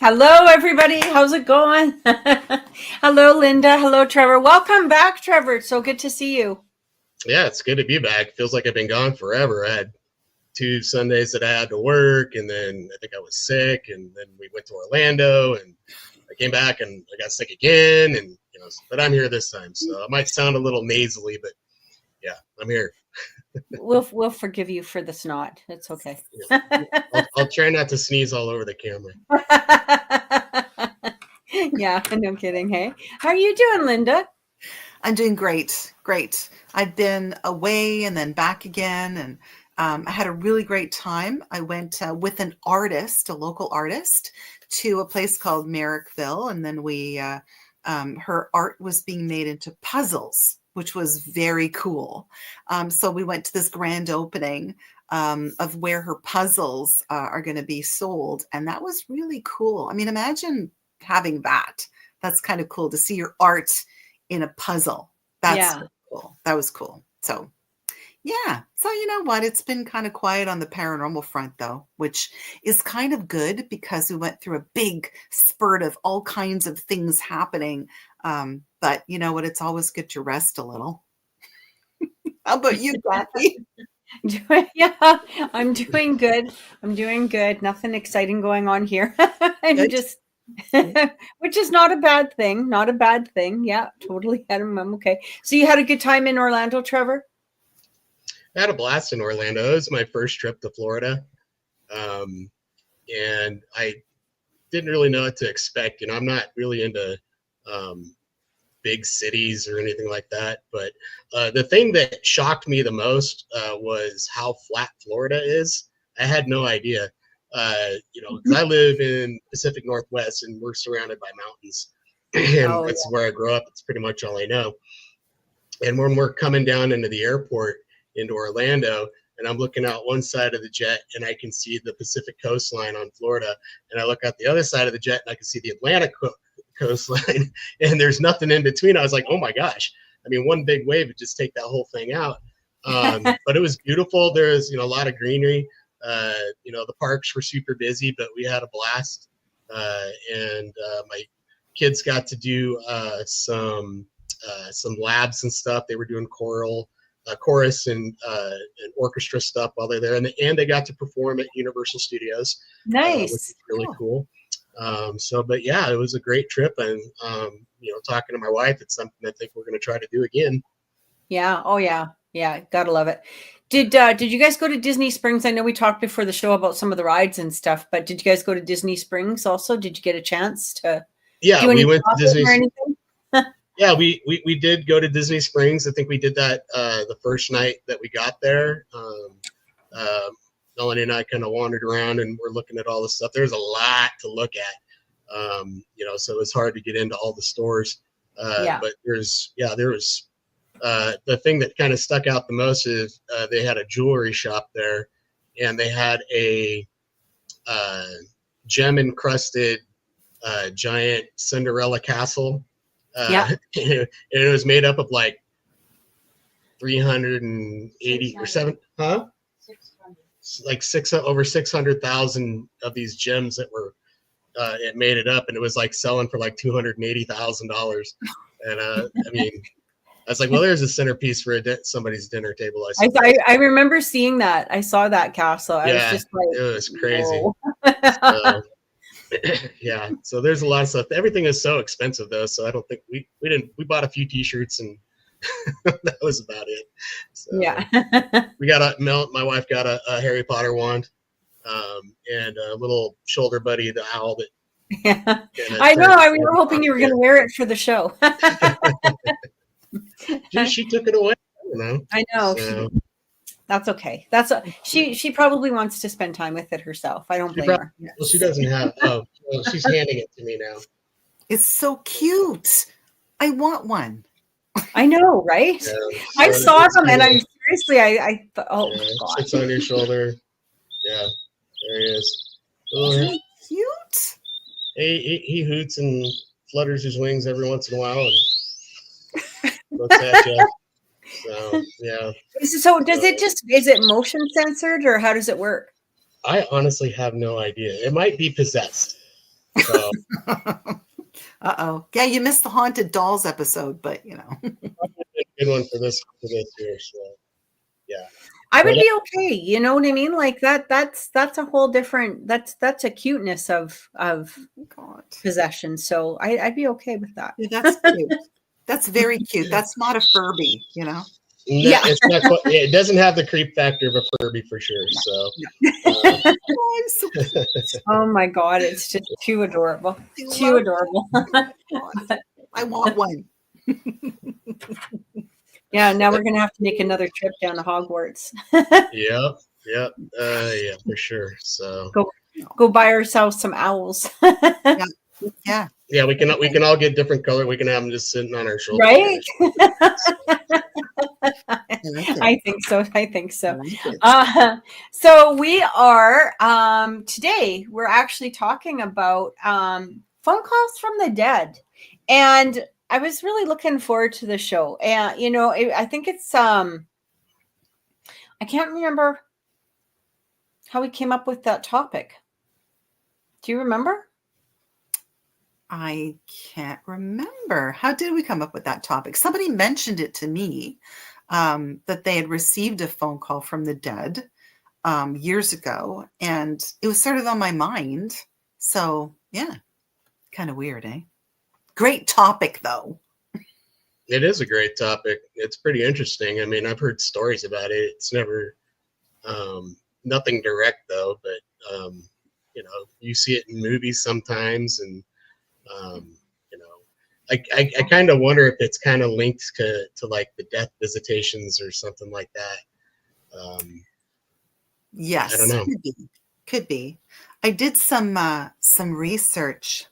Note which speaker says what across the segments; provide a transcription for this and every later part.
Speaker 1: Hello, everybody. How's it going? Hello, Lynda. Hello, Trevor. Welcome back, Trevor. It's so good to see you.
Speaker 2: Yeah, it's good to be back. Feels like I've been gone forever. I had 2 Sundays that I had to work, and then I think I was sick, and then we went to Orlando, and I came back and I got sick again, and but I'm here this time, so I might sound a little nasally, but yeah, I'm here.
Speaker 1: We'll forgive you for the snot. It's okay.
Speaker 2: I'll try not to sneeze all over the camera.
Speaker 1: Yeah, no kidding. Hey, how are you doing, Lynda?
Speaker 3: I'm doing great. I've been away and then back again, and I had a really great time. I went with an artist, a local artist, to a place called Merrickville, and then her art was being made into puzzles, which was very cool. So we went to this grand opening of where her puzzles are going to be sold, and that was really cool. I mean, imagine having that. That's kind of cool to see your art in a puzzle. That's cool. That was cool. So yeah. So you know what? It's been kind of quiet on the paranormal front though, which is kind of good because we went through a big spurt of all kinds of things happening. But you know what? It's always good to rest a little. How about you, Kathy?
Speaker 1: Yeah, I'm doing good. Nothing exciting going on here. Which is not a bad thing. Yeah, totally. I'm okay. So you had a good time in Orlando, Trevor?
Speaker 2: I had a blast in Orlando. It was my first trip to Florida. And I didn't really know what to expect. I'm not really into big cities or anything like that. But the thing that shocked me the most was how flat Florida is. I had no idea. Because I live in Pacific Northwest and we're surrounded by mountains. And that's where I grew up. It's pretty much all I know. And when we're coming down into the airport into Orlando, and I'm looking out one side of the jet and I can see the Pacific coastline on Florida, and I look out the other side of the jet and I can see the Atlantic coastline, and there's nothing in between. I was like, oh my gosh. I mean, one big wave would just take that whole thing out. But it was beautiful. There's, a lot of greenery. The parks were super busy, but we had a blast. And my kids got to do some labs and stuff. They were doing chorus and orchestra stuff while they're there, and they got to perform at Universal Studios.
Speaker 1: Nice,
Speaker 2: which is really cool. But yeah, it was a great trip, and talking to my wife, it's something I think we're going to try to do again.
Speaker 1: Yeah. Oh yeah. Gotta love it. Did you guys go to Disney Springs? I know we talked before the show about some of the rides and stuff, but did you guys go to Disney Springs also? Did you get a chance to?
Speaker 2: Yeah, we went to Disney. Yeah, we did go to Disney Springs. I think we did that the first night that we got there. Melanie and I kind of wandered around and we're looking at all the stuff. There's a lot to look at, so it's hard to get into all the stores. But there was. The thing that kind of stuck out the most is they had a jewelry shop there, and they had a gem encrusted giant Cinderella castle. And it was made up of like 380 or 7, huh? 600. Like over 600,000 of these gems that were it made it up, and it was like selling for like $280,000. And I mean. I was like, well, there's a centerpiece for somebody's dinner table.
Speaker 1: I remember seeing that. I saw that castle. I was just like,
Speaker 2: it was crazy. Yeah. So there's a lot of stuff. Everything is so expensive though. So I don't think we bought a few t-shirts and that was about it. So
Speaker 1: yeah.
Speaker 2: We got my wife got a Harry Potter wand, and a little shoulder buddy, the owl that.
Speaker 1: Yeah. I know. I was hoping you were going to wear it for the show.
Speaker 2: She took it away.
Speaker 1: I know. So. That's okay. She probably wants to spend time with it herself. I don't blame her.
Speaker 2: Well, she doesn't have. Oh, well, she's handing it to me now.
Speaker 3: It's so cute. I want one.
Speaker 1: I know, right? Yeah, I saw them, and I seriously, I thought, oh
Speaker 2: yeah,
Speaker 1: God.
Speaker 2: Sits on your shoulder. Yeah, there he is.
Speaker 3: Isn't he cute?
Speaker 2: He hoots and flutters his wings every once in a while. And looks at you. So yeah.
Speaker 1: So does it is it motion censored or how does it work?
Speaker 2: I honestly have no idea. It might be possessed. So
Speaker 3: Uh-oh. Yeah, you missed the haunted dolls episode, but
Speaker 2: good one for this year. So yeah.
Speaker 1: I would
Speaker 2: But
Speaker 1: be okay. You know what I mean? Like that's a whole different, that's a cuteness of
Speaker 3: God.
Speaker 1: possession. So I'd be okay with that.
Speaker 3: Yeah, that's cute. That's very cute. That's not a Furby,
Speaker 2: no,
Speaker 1: Yeah.
Speaker 2: it's not quite, it doesn't have the creep factor of a Furby for sure. So
Speaker 3: Oh, I'm so cute.
Speaker 1: Oh my God, it's just too adorable.
Speaker 3: I
Speaker 1: Too
Speaker 3: love
Speaker 1: adorable.
Speaker 3: God. I want one.
Speaker 1: Yeah, now we're gonna have to make another trip down to Hogwarts.
Speaker 2: yep. Yeah, for sure. So
Speaker 1: Go buy ourselves some owls.
Speaker 3: Yeah.
Speaker 2: yeah, we can all get different color. We can have them just sitting on our shoulders.
Speaker 1: Right?
Speaker 3: I like it.
Speaker 1: I think so. I think
Speaker 3: I
Speaker 1: so.
Speaker 3: like it.
Speaker 1: So we are today we're actually talking about phone calls from the dead. And I was really looking forward to the show. And I think it's I can't remember how we came up with that topic. Do you remember?
Speaker 3: I can't remember. How did we come up with that topic? Somebody mentioned it to me, that they had received a phone call from the dead years ago, and it was sort of on my mind. So yeah, kind of weird, eh? Great topic, though.
Speaker 2: It is a great topic. It's pretty interesting. I mean, I've heard stories about it. It's never nothing direct though, but you see it in movies sometimes, and I kind of wonder if it's kind of linked to like the death visitations or something like that.
Speaker 3: Yes,
Speaker 2: I don't know.
Speaker 3: Could be. I did some research.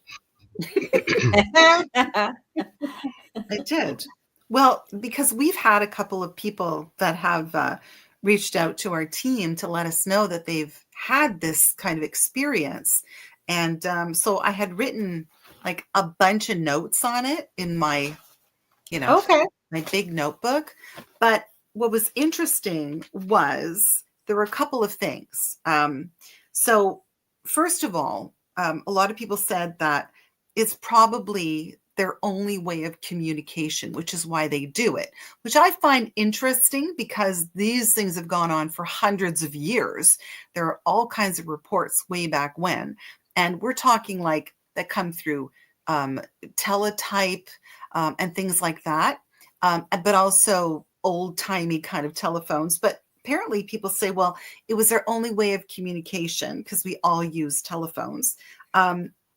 Speaker 3: I did. Well, because we've had a couple of people that have reached out to our team to let us know that they've had this kind of experience. And so I had written like a bunch of notes on it in my,
Speaker 1: Okay.
Speaker 3: my big notebook. But what was interesting was there were a couple of things. So first of all, a lot of people said that it's probably their only way of communication, which is why they do it, which I find interesting because these things have gone on for hundreds of years. There are all kinds of reports way back when, and we're talking like that come through teletype and things like that, but also old-timey kind of telephones. But apparently people say, well, it was their only way of communication because we all use telephones.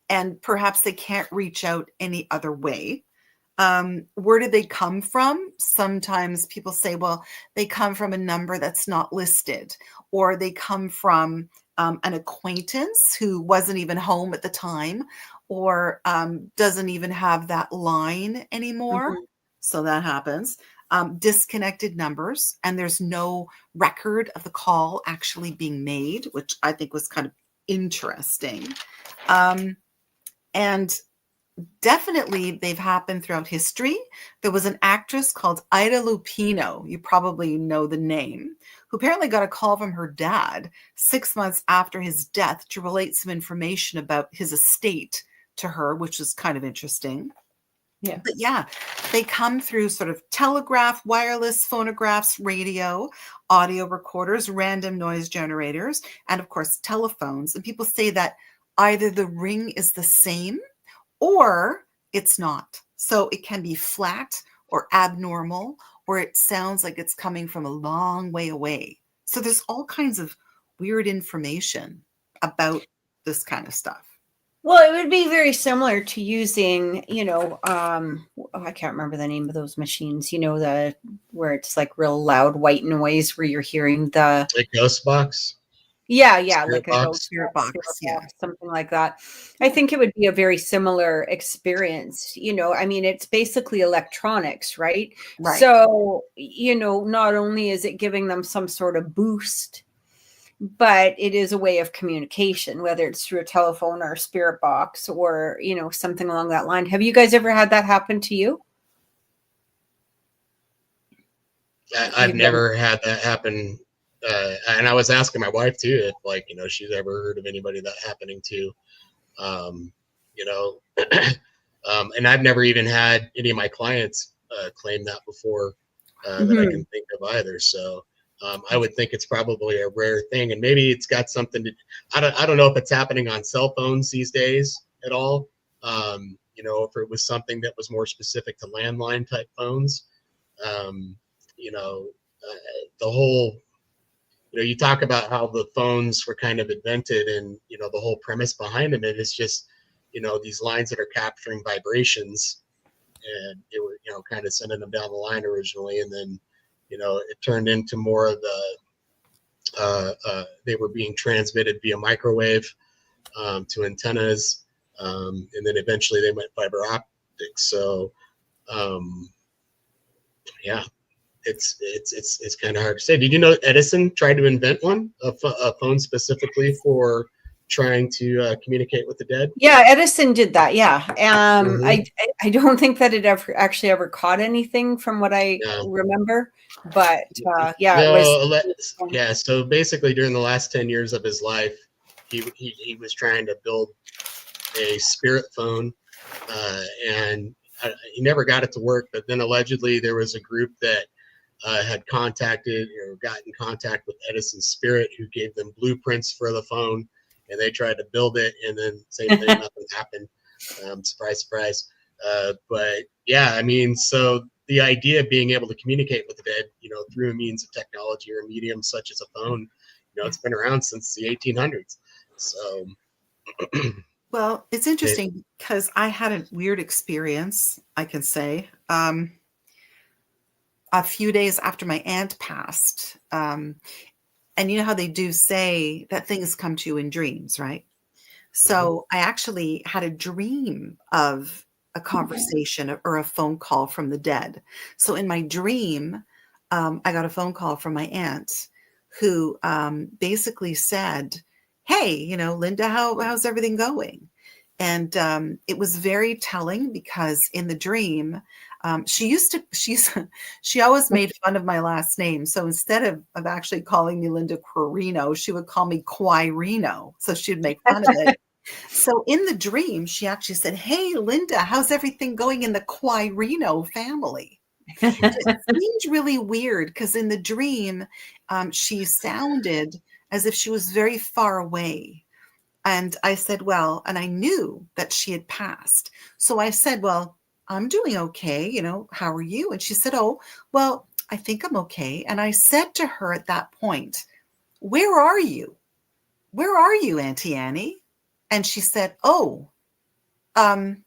Speaker 3: And perhaps they can't reach out any other way. Where do they come from? Sometimes people say, well, they come from a number that's not listed, or they come from an acquaintance who wasn't even home at the time, or doesn't even have that line anymore.
Speaker 1: Mhm.
Speaker 3: So that happens. Disconnected numbers, and there's no record of the call actually being made, which I think was kind of interesting. And definitely they've happened throughout history. There was an actress called Ida Lupino, you probably know the name, who apparently got a call from her dad 6 months after his death to relate some information about his estate to her, which was kind of interesting.
Speaker 1: Yeah.
Speaker 3: But yeah, they come through sort of telegraph, wireless, phonographs, radio, audio recorders, random noise generators, and of course, telephones. And people say that either the ring is the same or it's not. So it can be flat or abnormal, or it sounds like it's coming from a long way away. So there's all kinds of weird information about this kind of stuff.
Speaker 1: Well, it would be very similar to using, I can't remember the name of those machines, where it's like real loud white noise where you're hearing the
Speaker 2: Like ghost box.
Speaker 1: Yeah,
Speaker 2: Spirit
Speaker 1: like a
Speaker 2: box.
Speaker 1: ghost
Speaker 3: Spirit
Speaker 1: box,
Speaker 3: box, yeah.
Speaker 1: something like that. I think it would be a very similar experience. I mean, it's basically electronics, right?
Speaker 3: Right.
Speaker 1: So, not only is it giving them some sort of boost, but it is a way of communication, whether it's through a telephone or a spirit box or, something along that line. Have you guys ever had that happen to you?
Speaker 2: I've never had that happen. And I was asking my wife too if she's ever heard of anybody that happening to. you know, and I've never even had any of my clients claim that before that I can think of either. So I would think it's probably a rare thing, and maybe it's got something to. I don't know if it's happening on cell phones these days at all. You know, if it was something that was more specific to landline type phones. You know, the whole. You know, you talk about how the phones were kind of invented, and you know the whole premise behind them. It is just, you know, these lines that are capturing vibrations, and it were, you know, kind of sending them down the line originally, and then, you know, it turned into more of the they were being transmitted via microwave to antennas, and then eventually they went fiber optics. So yeah, it's kind of hard to say. Did you know Edison tried to invent one, a phone specifically for trying to communicate with the dead?
Speaker 1: Yeah, Edison did that. Yeah. I don't think that it ever caught anything from what I remember, but yeah, it was.
Speaker 2: Yeah. So basically, during the last 10 years of his life, he was trying to build a spirit phone, and he never got it to work. But then allegedly, there was a group that had contacted or got in contact with Edison's spirit, who gave them blueprints for the phone, and they tried to build it, and then same thing, nothing happened. Surprise, surprise. But yeah, I mean, so the idea of being able to communicate with the dead, you know, through a means of technology or a medium such as a phone, you know, it's been around since the 1800s. So,
Speaker 3: well, it's interesting because I had a weird experience, I can say. A few days after my aunt passed, and you know how they do say that things come to you in dreams, right? So I actually had a dream of a conversation or a phone call from the dead. So in my dream, I got a phone call from my aunt who basically said, "Hey, you know, Lynda, how's everything going?" And it was very telling because in the dream, she always made fun of my last name. So instead of actually calling me Lynda Quirino, she would call me Quirino. So she'd make fun of it. So in the dream, she actually said, "Hey, Lynda, how's everything going in the Quirino family?" It seemed really weird because in the dream, she sounded as if she was very far away. And I said, well, and I knew that she had passed. So I said, well, I'm doing okay. You know, how are you? And she said, oh, well, I think I'm okay. And I said to her at that point, where are you? Where are you, Auntie Annie? And she said, oh. And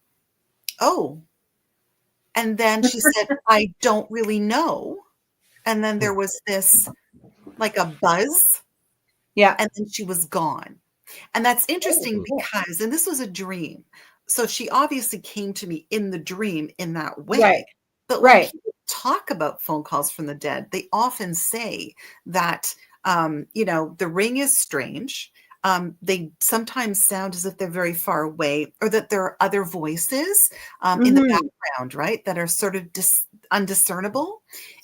Speaker 3: then she said, I don't really know. And then there was this like a buzz.
Speaker 1: Yeah.
Speaker 3: And then she was gone. And that's interesting because, and this was a dream. So she obviously came to me in the dream in that way.
Speaker 1: Right.
Speaker 3: But when people talk about phone calls from the dead, they often say that, you know, the ring is strange. They sometimes sound as if they're very far away, or that there are other voices in the background, right, that are sort of undiscernible.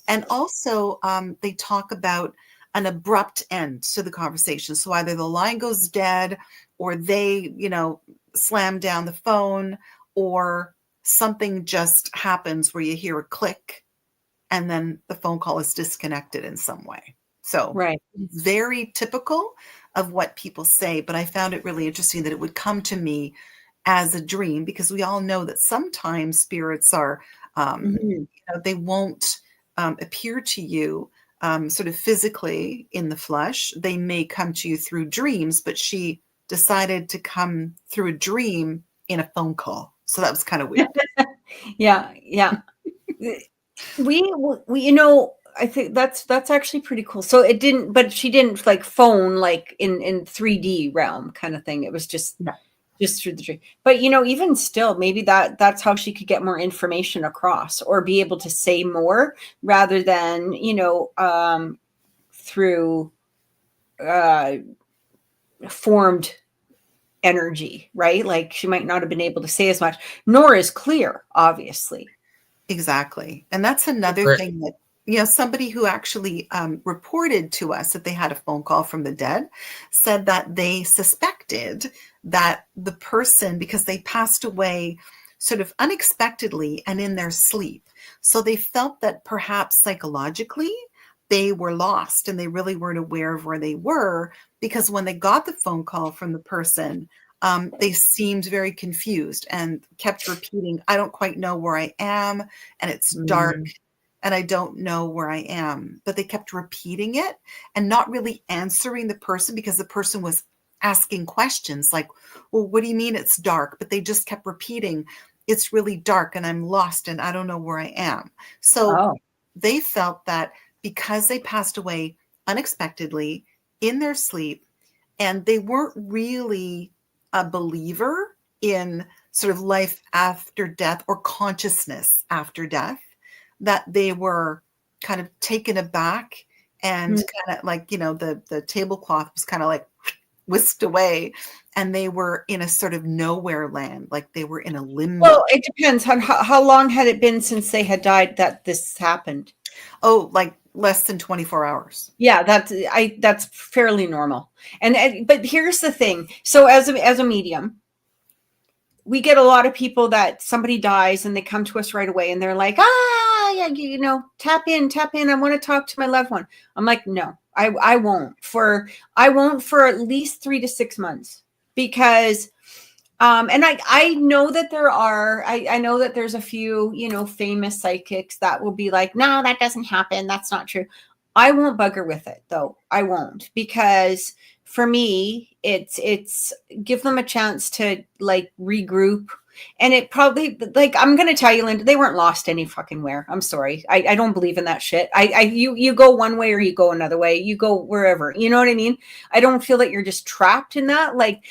Speaker 3: And also they talk about an abrupt end to the conversation. So either the line goes dead, or they, you know, slam down the phone, or something just happens where you hear a click and then the phone call is disconnected in some way. So very typical of what people say, but I found it really interesting that it would come to me as a dream, because we all know that sometimes spirits are, you know, they won't appear to you sort of physically in the flesh. They may come to you through dreams, but she decided to come through a dream in a phone call. So that was kind of weird.
Speaker 1: Yeah. We, you know, I think that's actually pretty cool. So it didn't, but she didn't like phone like in 3D realm kind of thing. It was just through the dream. But you know, even still, maybe that's how she could get more information across, or be able to say more, rather than, you know, through formed energy, right? Like she might not have been able to say as much, nor as clear, obviously.
Speaker 3: Exactly. And that's another thing that somebody who actually reported to us that they had a phone call from the dead said that they suspected that the person, because they passed away sort of unexpectedly and in their sleep. So they felt that perhaps psychologically they were lost and they really weren't aware of where they were, because when they got the phone call from the person, they seemed very confused and kept repeating, "I don't quite know where I am, and it's dark,
Speaker 1: Mm.
Speaker 3: and I don't know where I am." But they kept repeating it and not really answering the person, because the person was asking questions like, "Well, what do you mean it's dark?" But they just kept repeating, "It's really dark and I'm lost and I don't know where I am." So
Speaker 1: Oh,
Speaker 3: they felt that because they passed away unexpectedly in their sleep, and they weren't really a believer in sort of life after death or consciousness after death, that they were kind of taken aback and
Speaker 1: mm.
Speaker 3: kind of like, the tablecloth was kind of like whisked away, and they were in a sort of nowhere land, like they were in a limbo.
Speaker 1: Well, it depends on how long had it been since they had died that this happened.
Speaker 3: Oh, like less than 24 hours.
Speaker 1: Yeah, that's fairly normal. And but here's the thing. So as a medium, we get a lot of people that somebody dies and they come to us right away and they're like, yeah, tap in. I want to talk to my loved one. I'm like, no, I won't for at least 3 to 6 months, because and I know that I know that there's a few, famous psychics that will be like, no, that doesn't happen. That's not true. I won't bugger with it though. I won't, because for me, it's give them a chance to like regroup. And it probably, like, I'm gonna tell you, Lynda, they weren't lost any fucking where. I'm sorry. I don't believe in that shit. You go one way or you go another way. You go wherever. You know what I mean? I don't feel that you're just trapped in that. Like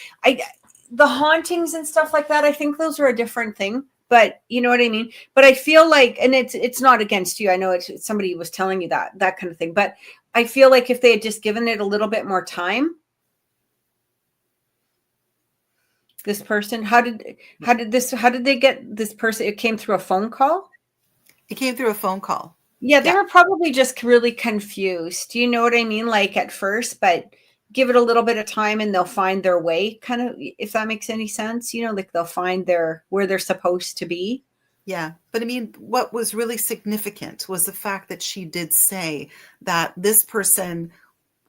Speaker 1: the hauntings and stuff like that, I think those are a different thing. But you know what I mean? But I feel like, and it's not against you. I know it's somebody was telling you that kind of thing. But I feel like if they had just given it a little bit more time, this person, how did they get this person? It came through a phone call?
Speaker 3: It came through a phone call.
Speaker 1: Yeah, they
Speaker 3: Yeah.
Speaker 1: were probably just really confused. You know what I mean? Like at first, but give it a little bit of time and they'll find their way, kind of, if that makes any sense. Like they'll find where they're supposed to be.
Speaker 3: Yeah. But I mean, what was really significant was the fact that she did say that this person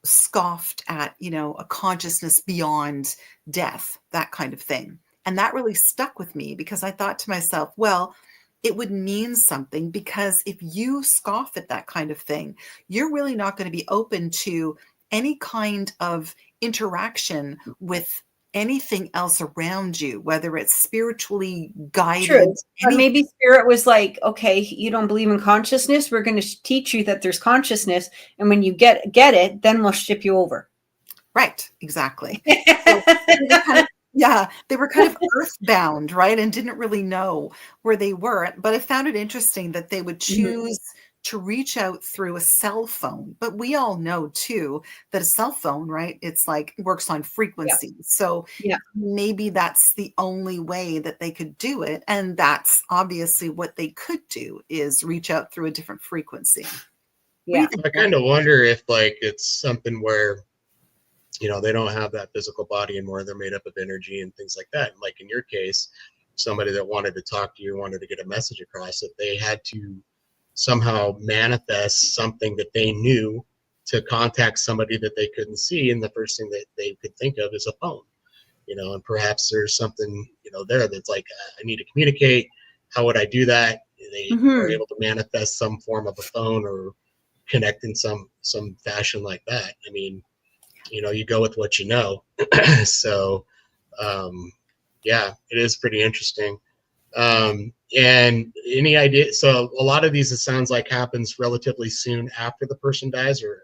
Speaker 3: scoffed at, a consciousness beyond death, that kind of thing. And that really stuck with me, because I thought to myself, well, it would mean something, because if you scoff at that kind of thing, you're really not going to be open to any kind of interaction with anything else around you, whether it's spiritually guided,
Speaker 1: True. But
Speaker 3: any
Speaker 1: maybe spirit was like, okay, you don't believe in consciousness. We're going to teach you that there's consciousness. And when you get it, then we'll ship you over.
Speaker 3: right, exactly. So they were kind of, yeah, they were kind of earthbound, right? And didn't really know where they were. But I found it interesting that they would
Speaker 1: Mhm.
Speaker 3: choose to reach out through a cell phone. But we all know too that a cell phone, right? It's like works on
Speaker 1: Yeah.
Speaker 3: frequency. So
Speaker 1: Yeah.
Speaker 3: maybe that's the only way that they could do it. And that's obviously what they could do, is reach out through a different frequency. What do you
Speaker 1: Yeah.
Speaker 3: think,
Speaker 2: I
Speaker 3: Jen?
Speaker 2: kind of wonder if like it's something where they don't have that physical body anymore. They're made up of energy and things like that. Like in your case, somebody that wanted to talk to you, wanted to get a message across, that they had to somehow manifest something that they knew to contact somebody that they couldn't see. And the first thing that they could think of is a phone, and perhaps there's something, there that's like, I need to communicate. How would I do that? They are
Speaker 1: Hmm.
Speaker 2: able to manifest some form of a phone or connect in some fashion like that. I mean, you go with what you know. So, yeah, it is pretty interesting. And any idea? So, a lot of these, it sounds like, happens relatively soon after the person dies, or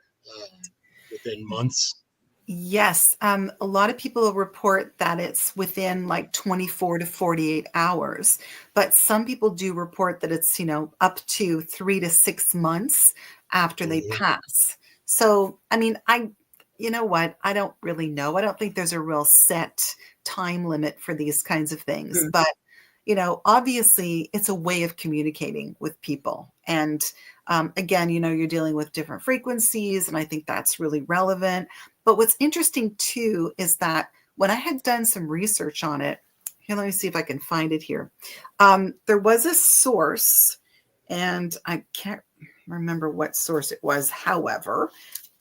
Speaker 2: within months.
Speaker 3: Yes, a lot of people report that it's within like 24 to 48 hours, but some people do report that it's, up to 3 to 6 months after they
Speaker 2: Mhm.
Speaker 3: pass. So, I mean, you know what? I don't really know. I don't think there's a real set time limit for these kinds of things,
Speaker 1: Hmm.
Speaker 3: but obviously it's a way of communicating with people. And again, you're dealing with different frequencies, and I think that's really relevant. But what's interesting too is that when I had done some research on it, here, let me see if I can find it here. There was a source, and I can't remember what source it was. However,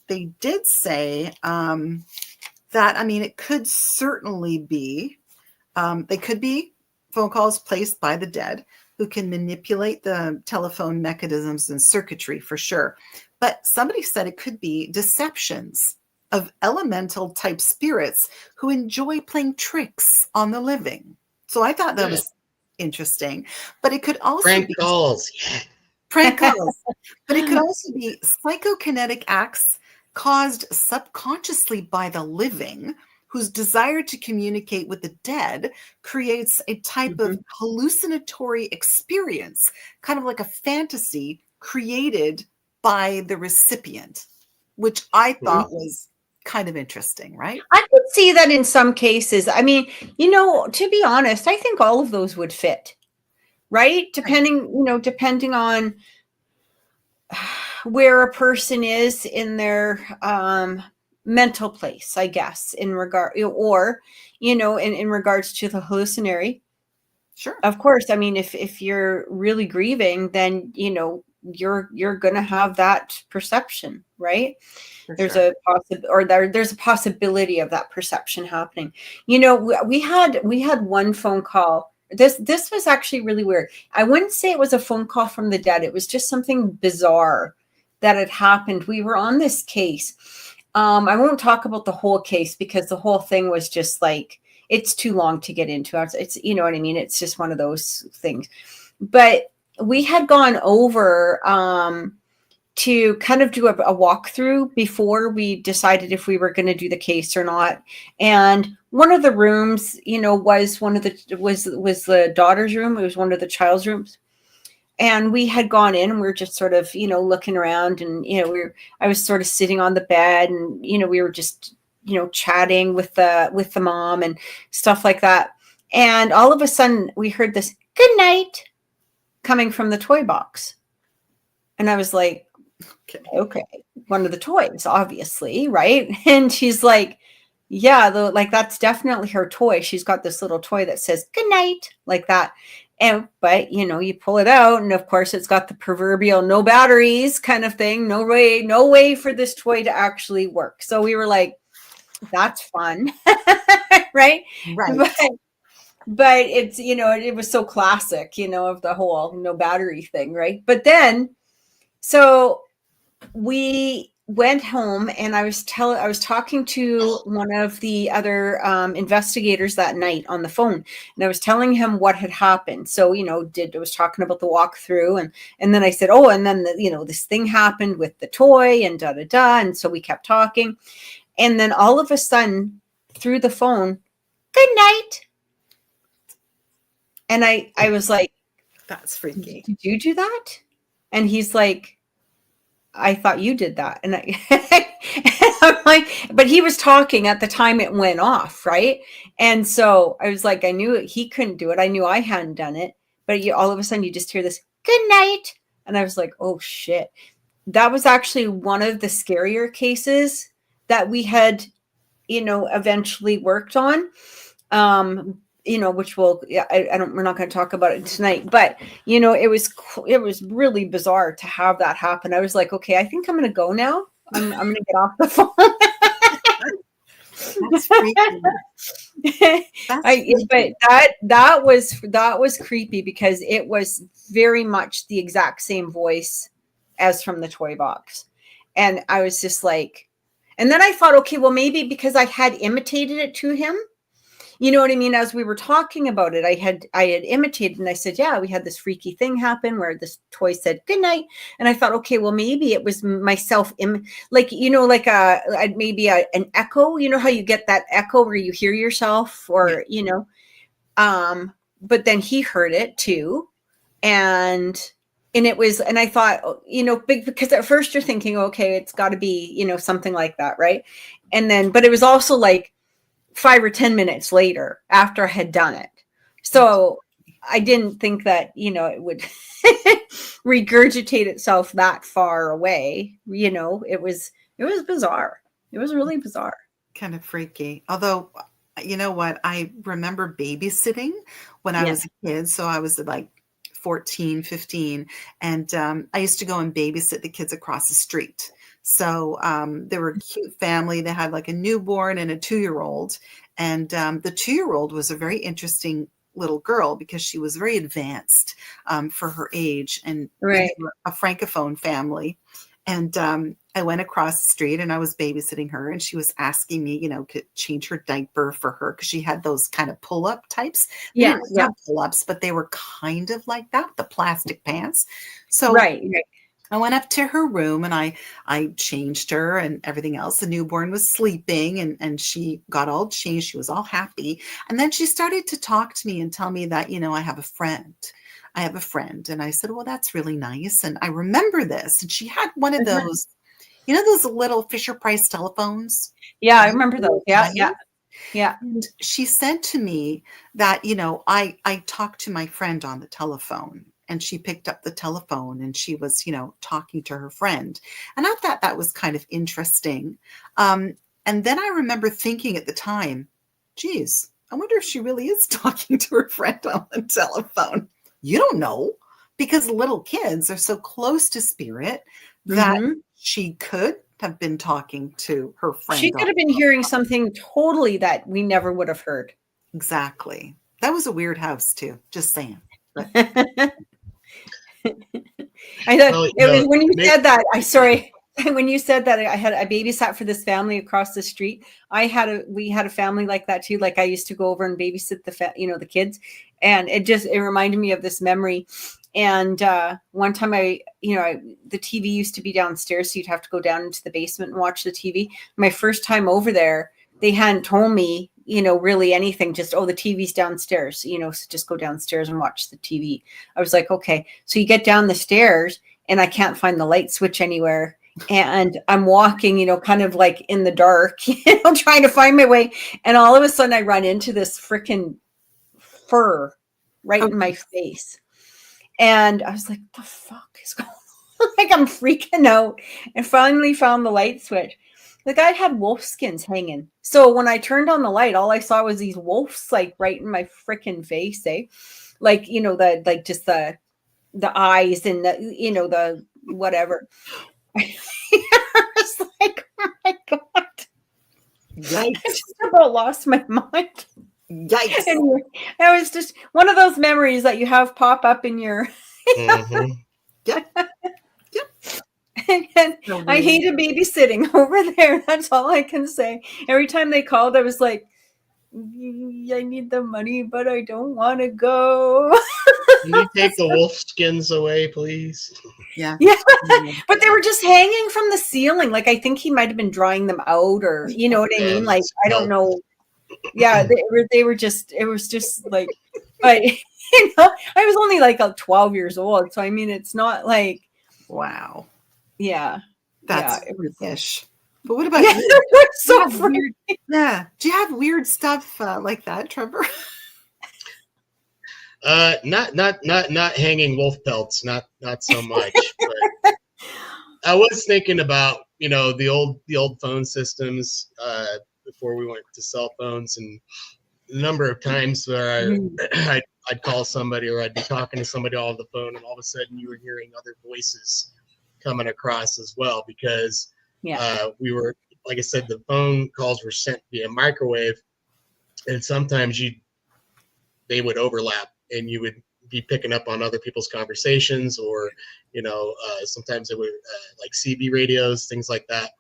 Speaker 3: they did say that, it could certainly be, they could be phone calls placed by the dead who can manipulate the telephone mechanisms and circuitry for sure. But somebody said it could be deceptions of elemental type spirits who enjoy playing tricks on the living. So I thought that was interesting. But it could also
Speaker 2: prank
Speaker 3: be
Speaker 2: calls.
Speaker 3: prank calls. But it could also be psychokinetic acts caused subconsciously by the living, whose desire to communicate with the dead creates a type of hallucinatory experience, kind of like a fantasy created by the recipient, which I thought was kind of interesting, right?
Speaker 1: I could see that in some cases. I mean, to be honest, I think all of those would fit, right? Depending on where a person is in their mental place, I guess, in regards to the hallucinatory.
Speaker 3: Sure.
Speaker 1: Of course. I mean, if you're really grieving, then, you're going to have that perception, right? There's a possibility of that perception happening. We had one phone call. This was actually really weird. I wouldn't say it was a phone call from the dead. It was just something bizarre that had happened. We were on this case. I won't talk about the whole case because the whole thing was just like, it's too long to get into. It's, you know what I mean? It's just one of those things. But we had gone over to kind of do a walkthrough before we decided if we were going to do the case or not. And one of the rooms, was the daughter's room. It was one of the child's rooms. And we had gone in and we were just sort of, looking around, and, I was sort of sitting on the bed, and, we were just, chatting with the mom and stuff like that. And all of a sudden we heard this "good night" coming from the toy box. And I was like, okay, one of the toys, obviously, right? And she's like, yeah, that's definitely her toy. She's got this little toy that says "good night," like that. But you pull it out, and of course it's got the proverbial no batteries kind of thing. No way for this toy to actually work. So we were like, that's fun. Right. But it's, it was so classic, of the whole no battery thing. Right. But then, so we went home, and I was talking to one of the other investigators that night on the phone, and I was telling him what had happened. So, I was talking about the walkthrough, and then I said, oh, and then this thing happened with the toy and da da da. And so we kept talking, and then all of a sudden through the phone, "good night." And I was like,
Speaker 3: that's freaky.
Speaker 1: Did you do that? And he's like, I thought you did that. And and I'm like, but he was talking at the time it went off, right? And so I was like, I knew he couldn't do it. I knew I hadn't done it. But all of a sudden you just hear this "good night." And I was like, oh shit. That was actually one of the scarier cases that we had, eventually worked on. Which we're not going to talk about it tonight, but it was really bizarre to have that happen. I was like, okay, I think I'm going to go now. I'm going to get off the phone.
Speaker 3: That's freaky.
Speaker 1: But that was creepy because it was very much the exact same voice as from the toy box. And I was just like, and then I thought, okay, well, maybe because I had imitated it to him. You know what I mean? As we were talking about it, I had imitated, and I said, yeah, we had this freaky thing happen where this toy said "good night." And I thought, okay, well, maybe it was myself, like an echo, how you get that echo where you hear yourself, or, but then he heard it too. And it was, and I thought, because at first you're thinking, okay, it's got to be, something like that. Right. And then, but it was also like 5 or 10 minutes later after I had done it. So I didn't think that, it would regurgitate itself that far away. It was bizarre. It was really bizarre.
Speaker 3: Kind of freaky. Although, you know what? I remember babysitting when I
Speaker 1: Yeah.
Speaker 3: was a kid. So I was like 14, 15. And I used to go and babysit the kids across the street. So they were a cute family. They had like a newborn and a 2-year-old. And the 2-year-old was a very interesting little girl because she was very advanced for her age. And
Speaker 1: Right.
Speaker 3: they were a Francophone family. And I went across the street and I was babysitting her, and she was asking me, to change her diaper for her because she had those kind of pull-up types. They
Speaker 1: Yeah.
Speaker 3: didn't have pull-ups, but they were kind of like that, the plastic pants. So
Speaker 1: Right.
Speaker 3: I went up to her room and I changed her and everything else. The newborn was sleeping and she got all changed. She was all happy. And then she started to talk to me and tell me that, I have a friend. I have a friend. And I said, well, that's really nice. And I remember this. And she had one of those, those little Fisher-Price telephones.
Speaker 1: Yeah, I remember those. Yeah, yeah, yeah.
Speaker 3: And she said to me that, I talked to my friend on the telephone, and she picked up the telephone and she was, talking to her friend. And I thought that was kind of interesting. And then I remember thinking at the time, geez, I wonder if she really is talking to her friend on the telephone. You don't know, because little kids are so close to spirit that she could have been talking to her friend.
Speaker 1: She could have been hearing something totally that we never would have heard.
Speaker 3: Exactly. That was a weird house too. Just saying.
Speaker 1: I thought when you said that, when you said that I babysat for this family across the street. We had a family like that too. Like I used to go over and babysit the kids, and it reminded me of this memory. And one time the TV used to be downstairs, so you'd have to go down into the basement and watch the TV. My first time over there, they hadn't told me, really anything, just, the TV's downstairs, so just go downstairs and watch the TV. I was like, okay. So you get down the stairs and I can't find the light switch anywhere. And I'm walking, kind of like in the dark, trying to find my way. And all of a sudden I run into this freaking fur right in my face. And I was like, what the fuck is going on? Like I'm freaking out, and finally found the light switch. The guy had wolf skins hanging. So when I turned on the light, all I saw was these wolves like right in my freaking face, like, the eyes and the whatever. I was like, oh my God.
Speaker 3: Yikes.
Speaker 1: I just about lost my mind.
Speaker 3: Yikes.
Speaker 1: Anyway, that was just one of those memories that you have pop up in your.
Speaker 3: Yep.
Speaker 1: And I hated babysitting over there. That's all I can say. Every time they called, I was like, I need the money, but I don't want to go.
Speaker 2: Can you take the wolf skins away, please?
Speaker 3: Yeah.
Speaker 1: But they were just hanging from the ceiling. Like, I think he might have been drying them out, or, you know what I mean? Like, I don't know. Yeah, they were just, it was just like, but, I was only like 12 years old. So, I mean, it's not like.
Speaker 3: Wow.
Speaker 1: Yeah.
Speaker 3: That's freakish. But what about
Speaker 1: you?
Speaker 3: you?
Speaker 1: So weird.
Speaker 3: Yeah. Do you have weird stuff like that, Trevor?
Speaker 2: Not hanging wolf pelts, not so much. But I was thinking about, the old phone systems before we went to cell phones, and the number of times where I'd call somebody, or I'd be talking to somebody on the phone, and all of a sudden you were hearing other voices coming across as well, because we were, like I said, the phone calls were sent via microwave, and sometimes they would overlap, and you would be picking up on other people's conversations, or sometimes it would like CB radios, things like that,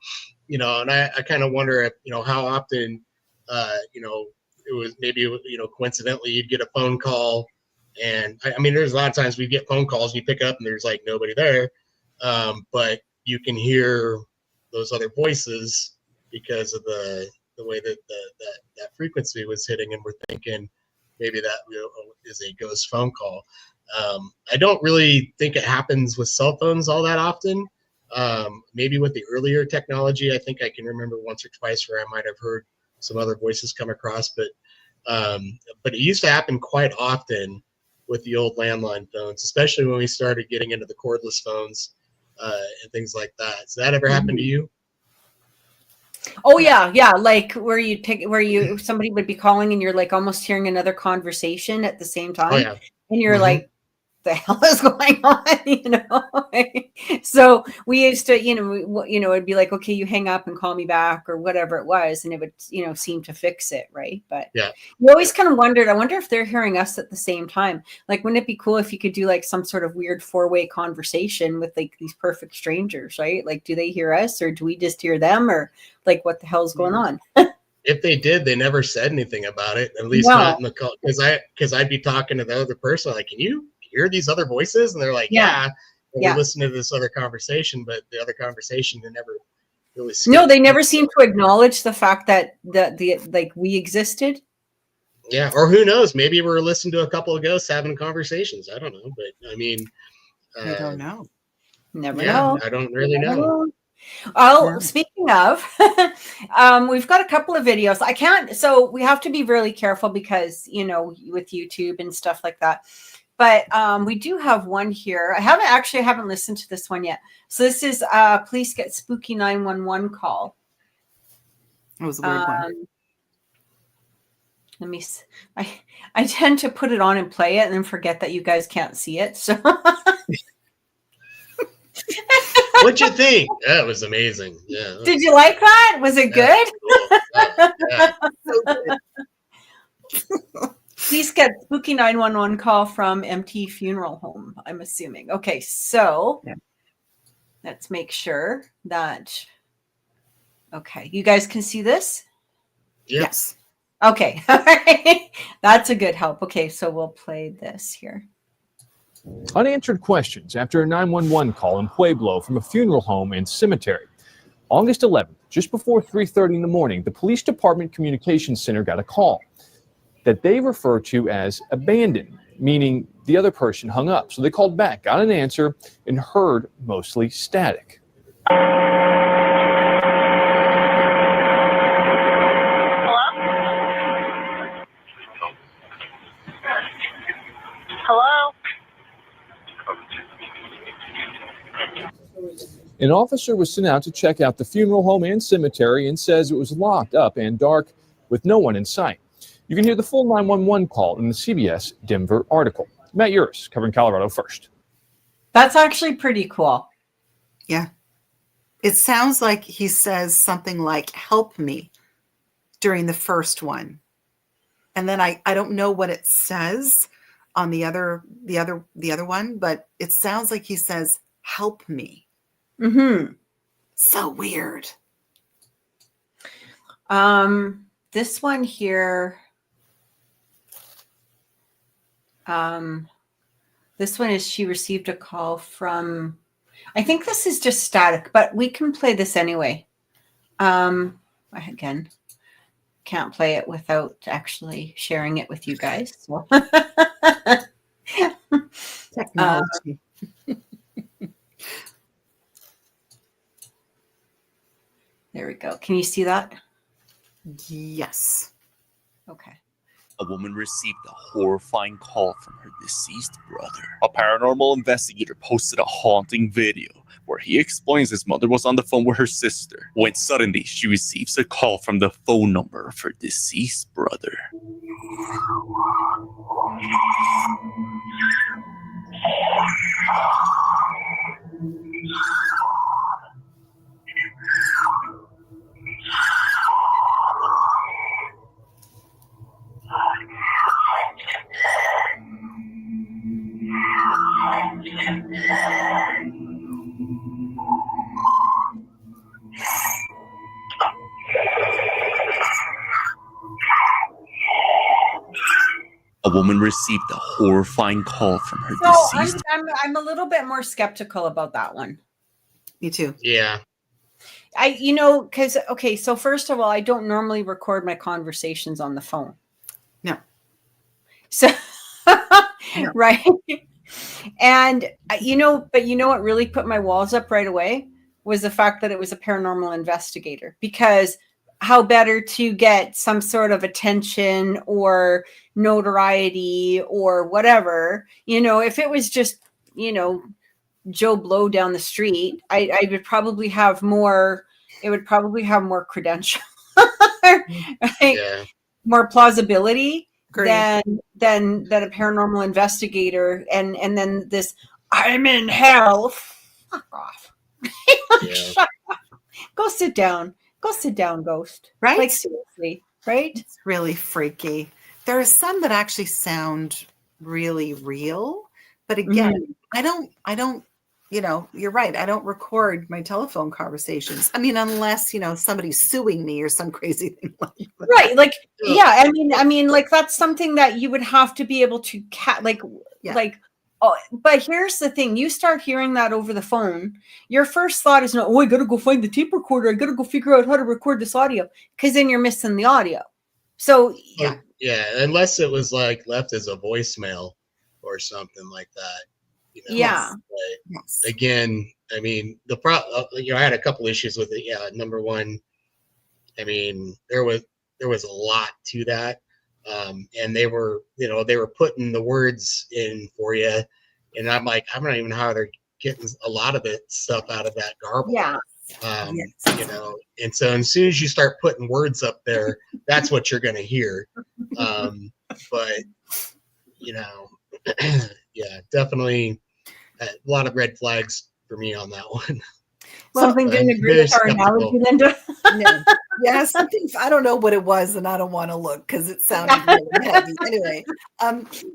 Speaker 2: and I kind of wonder if how often it was maybe coincidentally you'd get a phone call, and I mean there's a lot of times we get phone calls and you pick up and there's like nobody there, but you can hear those other voices because of the way that that frequency was hitting, and we're thinking maybe that is a ghost phone call. I don't really think it happens with cell phones all that often. Maybe with the earlier technology, I think I can remember once or twice where I might have heard some other voices come across, but it used to happen quite often. with the old landline phones, especially when we started getting into the cordless phones and things like that. Has that ever happened to you?
Speaker 1: Oh yeah. Like where somebody would be calling and you're like almost hearing another conversation at the same time.
Speaker 2: Oh yeah.
Speaker 1: And you're like, the hell is going on? So we used to, it'd be like, okay, you hang up and call me back or whatever it was, and it would seem to fix it, right? But
Speaker 2: yeah,
Speaker 1: you always kind of wondered, I wonder if they're hearing us at the same time. Like, wouldn't it be cool if you could do like some sort of weird 4-way conversation with like these perfect strangers, right? Like, do they hear us or do we just hear them, or like what the hell's going on?
Speaker 2: If they did, they never said anything about it, at least not in the call, because I'd be talking to the other person like, can you hear these other voices? And they're like, yeah. And we listen to this other conversation, but the other conversation they never really
Speaker 1: they never seem to acknowledge the fact that the we existed.
Speaker 2: Yeah, or who knows, maybe we're listening to a couple of ghosts having conversations. I don't know, but I mean,
Speaker 3: I don't know.
Speaker 1: Never know.
Speaker 2: I don't really know.
Speaker 1: Oh, speaking of, we've got a couple of videos. So we have to be really careful because, with YouTube and stuff like that. But we do have one here. I haven't listened to this one yet. So this is Police Get Spooky 911 Call.
Speaker 3: It was a weird one.
Speaker 1: Let me see. I tend to put it on and play it and then forget that you guys can't see it. So
Speaker 2: what'd you think? That was amazing. Yeah.
Speaker 1: Did you like that? Was it good?
Speaker 2: Cool. Yeah.
Speaker 1: Please get spooky 911 call from empty funeral home, I'm assuming. Okay, so let's make sure that, okay, you guys can see this?
Speaker 2: Yep.
Speaker 3: Yes.
Speaker 1: Okay, all right. That's a good help. Okay, so we'll play this here.
Speaker 4: Unanswered questions after a 911 call in Pueblo from a funeral home and cemetery. August 11th, just before 3:30 in the morning, the police department communications center got a call that they refer to as abandoned, meaning the other person hung up. So they called back, got an answer, and heard mostly static.
Speaker 5: Hello?
Speaker 4: An officer was sent out to check out the funeral home and cemetery and says it was locked up and dark with no one in sight. You can hear the full 911 call in the CBS Denver article. Matt Uris, covering Colorado First.
Speaker 1: That's actually pretty cool.
Speaker 3: Yeah. It sounds like he says something like, help me, during the first one. And then I don't know what it says on the other one, but it sounds like he says, help me.
Speaker 1: Mm-hmm.
Speaker 3: So weird.
Speaker 1: This one here, this one is, she received a call from, I think this is just static, but we can play this anyway. Again, can't play it without actually sharing it with you guys. So.
Speaker 3: Technology.
Speaker 1: There we go. Can you see that?
Speaker 3: Yes.
Speaker 1: Okay.
Speaker 6: A woman received a horrifying call from her deceased brother. A paranormal investigator posted a haunting video where he explains his mother was on the phone with her sister when suddenly she receives a call from the phone number of her deceased brother. A woman received a horrifying call from her deceased.
Speaker 1: I'm a little bit more skeptical about that one.
Speaker 3: Me too.
Speaker 2: Yeah.
Speaker 1: Because, okay, so first of all, I don't normally record my conversations on the phone.
Speaker 3: No.
Speaker 1: So,
Speaker 3: No.
Speaker 1: Right. And, but what really put my walls up right away was the fact that it was a paranormal investigator, because how better to get some sort of attention or notoriety or whatever. If it was just, Joe Blow down the street, I would probably have more. It would probably have more credential, right?
Speaker 2: Yeah.
Speaker 1: More plausibility
Speaker 3: Great.
Speaker 1: than a paranormal investigator, and then this I'm in hell. Fuck off.
Speaker 2: Yeah.
Speaker 1: Shut up. Go sit down, ghost.
Speaker 3: Right?
Speaker 1: Like, seriously, right?
Speaker 3: It's really freaky. There are some that actually sound really real, but again, I don't, you're right. I don't record my telephone conversations. I mean, unless, somebody's suing me or some crazy thing like that.
Speaker 1: Right. Like, yeah, I mean, like, that's something that you would have to be able to oh, but here's the thing. You start hearing that over the phone. Your first thought is not, I got to go find the tape recorder. I got to go figure out how to record this audio, because then you're missing the audio. So,
Speaker 2: yeah. Unless it was like left as a voicemail or something like that.
Speaker 1: Yeah.
Speaker 2: But again, I mean, I had a couple issues with it. Yeah. Number one, I mean, there was a lot to that. And they were putting the words in for you. And I'm like, I don't even know how they're getting a lot of it stuff out of that garble.
Speaker 1: Yeah.
Speaker 2: And so as soon as you start putting words up there, that's what you're going to hear. But, yeah, definitely a lot of red flags for me on that one.
Speaker 1: Something didn't agree with our analogy, Lynda.
Speaker 3: No. Yeah, something. I don't know what it was, and I don't want to look because it sounded really heavy. Anyway,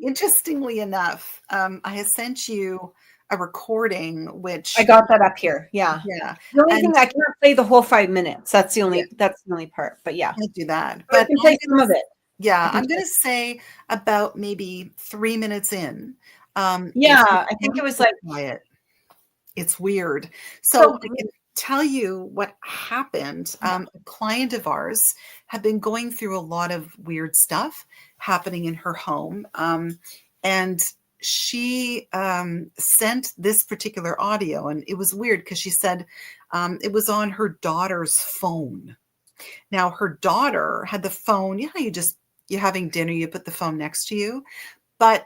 Speaker 3: interestingly enough, I had sent you a recording, which
Speaker 1: I got that up here. Yeah. The only thing, I can't play the whole 5 minutes. That's the only part. But yeah,
Speaker 3: I'll do that.
Speaker 1: But I can play some of it.
Speaker 3: Yeah, I'm going to say about maybe 3 minutes in.
Speaker 1: I think it was like
Speaker 3: quiet. It's weird. So I can tell you what happened. A client of ours had been going through a lot of weird stuff happening in her home. And she sent this particular audio, and it was weird because she said it was on her daughter's phone. Now, her daughter had the phone. You're having dinner, you put the phone next to you, but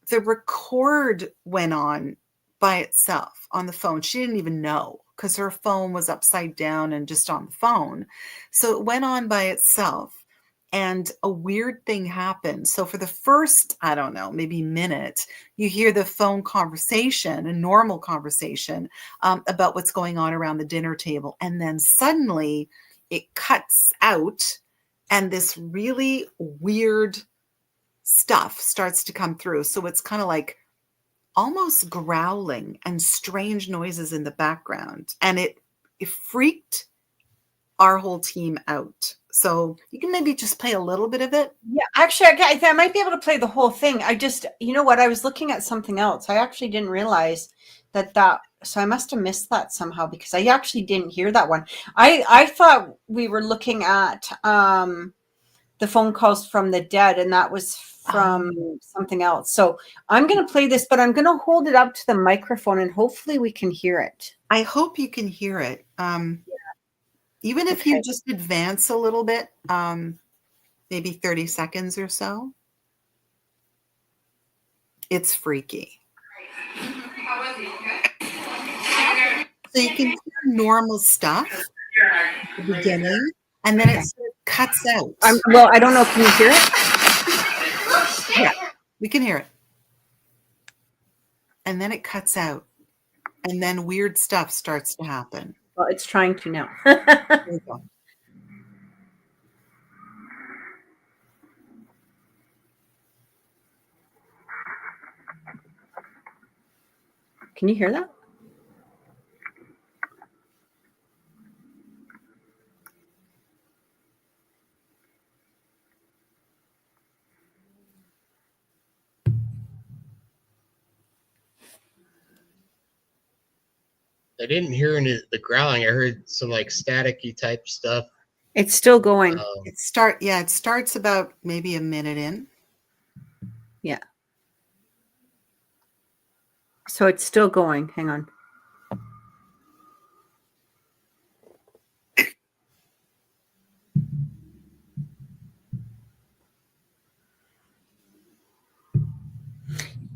Speaker 3: the record went on by itself on the phone. She didn't even know because her phone was upside down and just on the phone. So it went on by itself, and a weird thing happened. So for the first, I don't know, maybe minute, you hear the phone conversation, a normal conversation about what's going on around the dinner table. And then suddenly it cuts out, and this really weird stuff starts to come through. So it's kind of like almost growling and strange noises in the background. And it freaked our whole team out. So you can maybe just play a little bit of it.
Speaker 1: Yeah, actually, I might be able to play the whole thing. I just, I was looking at something else. I actually didn't realize that, so I must have missed that somehow, because I actually didn't hear that one. I thought we were looking at the phone calls from the dead, and that was from something else. So I'm going to play this, but I'm going to hold it up to the microphone, and hopefully we can hear it.
Speaker 3: I hope you can hear it. Even if you just advance a little bit, maybe 30 seconds or so. It's freaky. So you can hear normal stuff at the beginning, and then it sort of cuts out.
Speaker 1: I don't know. Can you hear it?
Speaker 3: Yeah, we can hear it. And then it cuts out. And then weird stuff starts to happen.
Speaker 1: Well, it's trying to now.
Speaker 3: There you go.
Speaker 1: Can you hear that?
Speaker 2: I didn't hear the growling. I heard some like staticky type stuff.
Speaker 1: It's still going.
Speaker 3: It starts about maybe a minute in.
Speaker 1: Yeah. So it's still going. Hang on.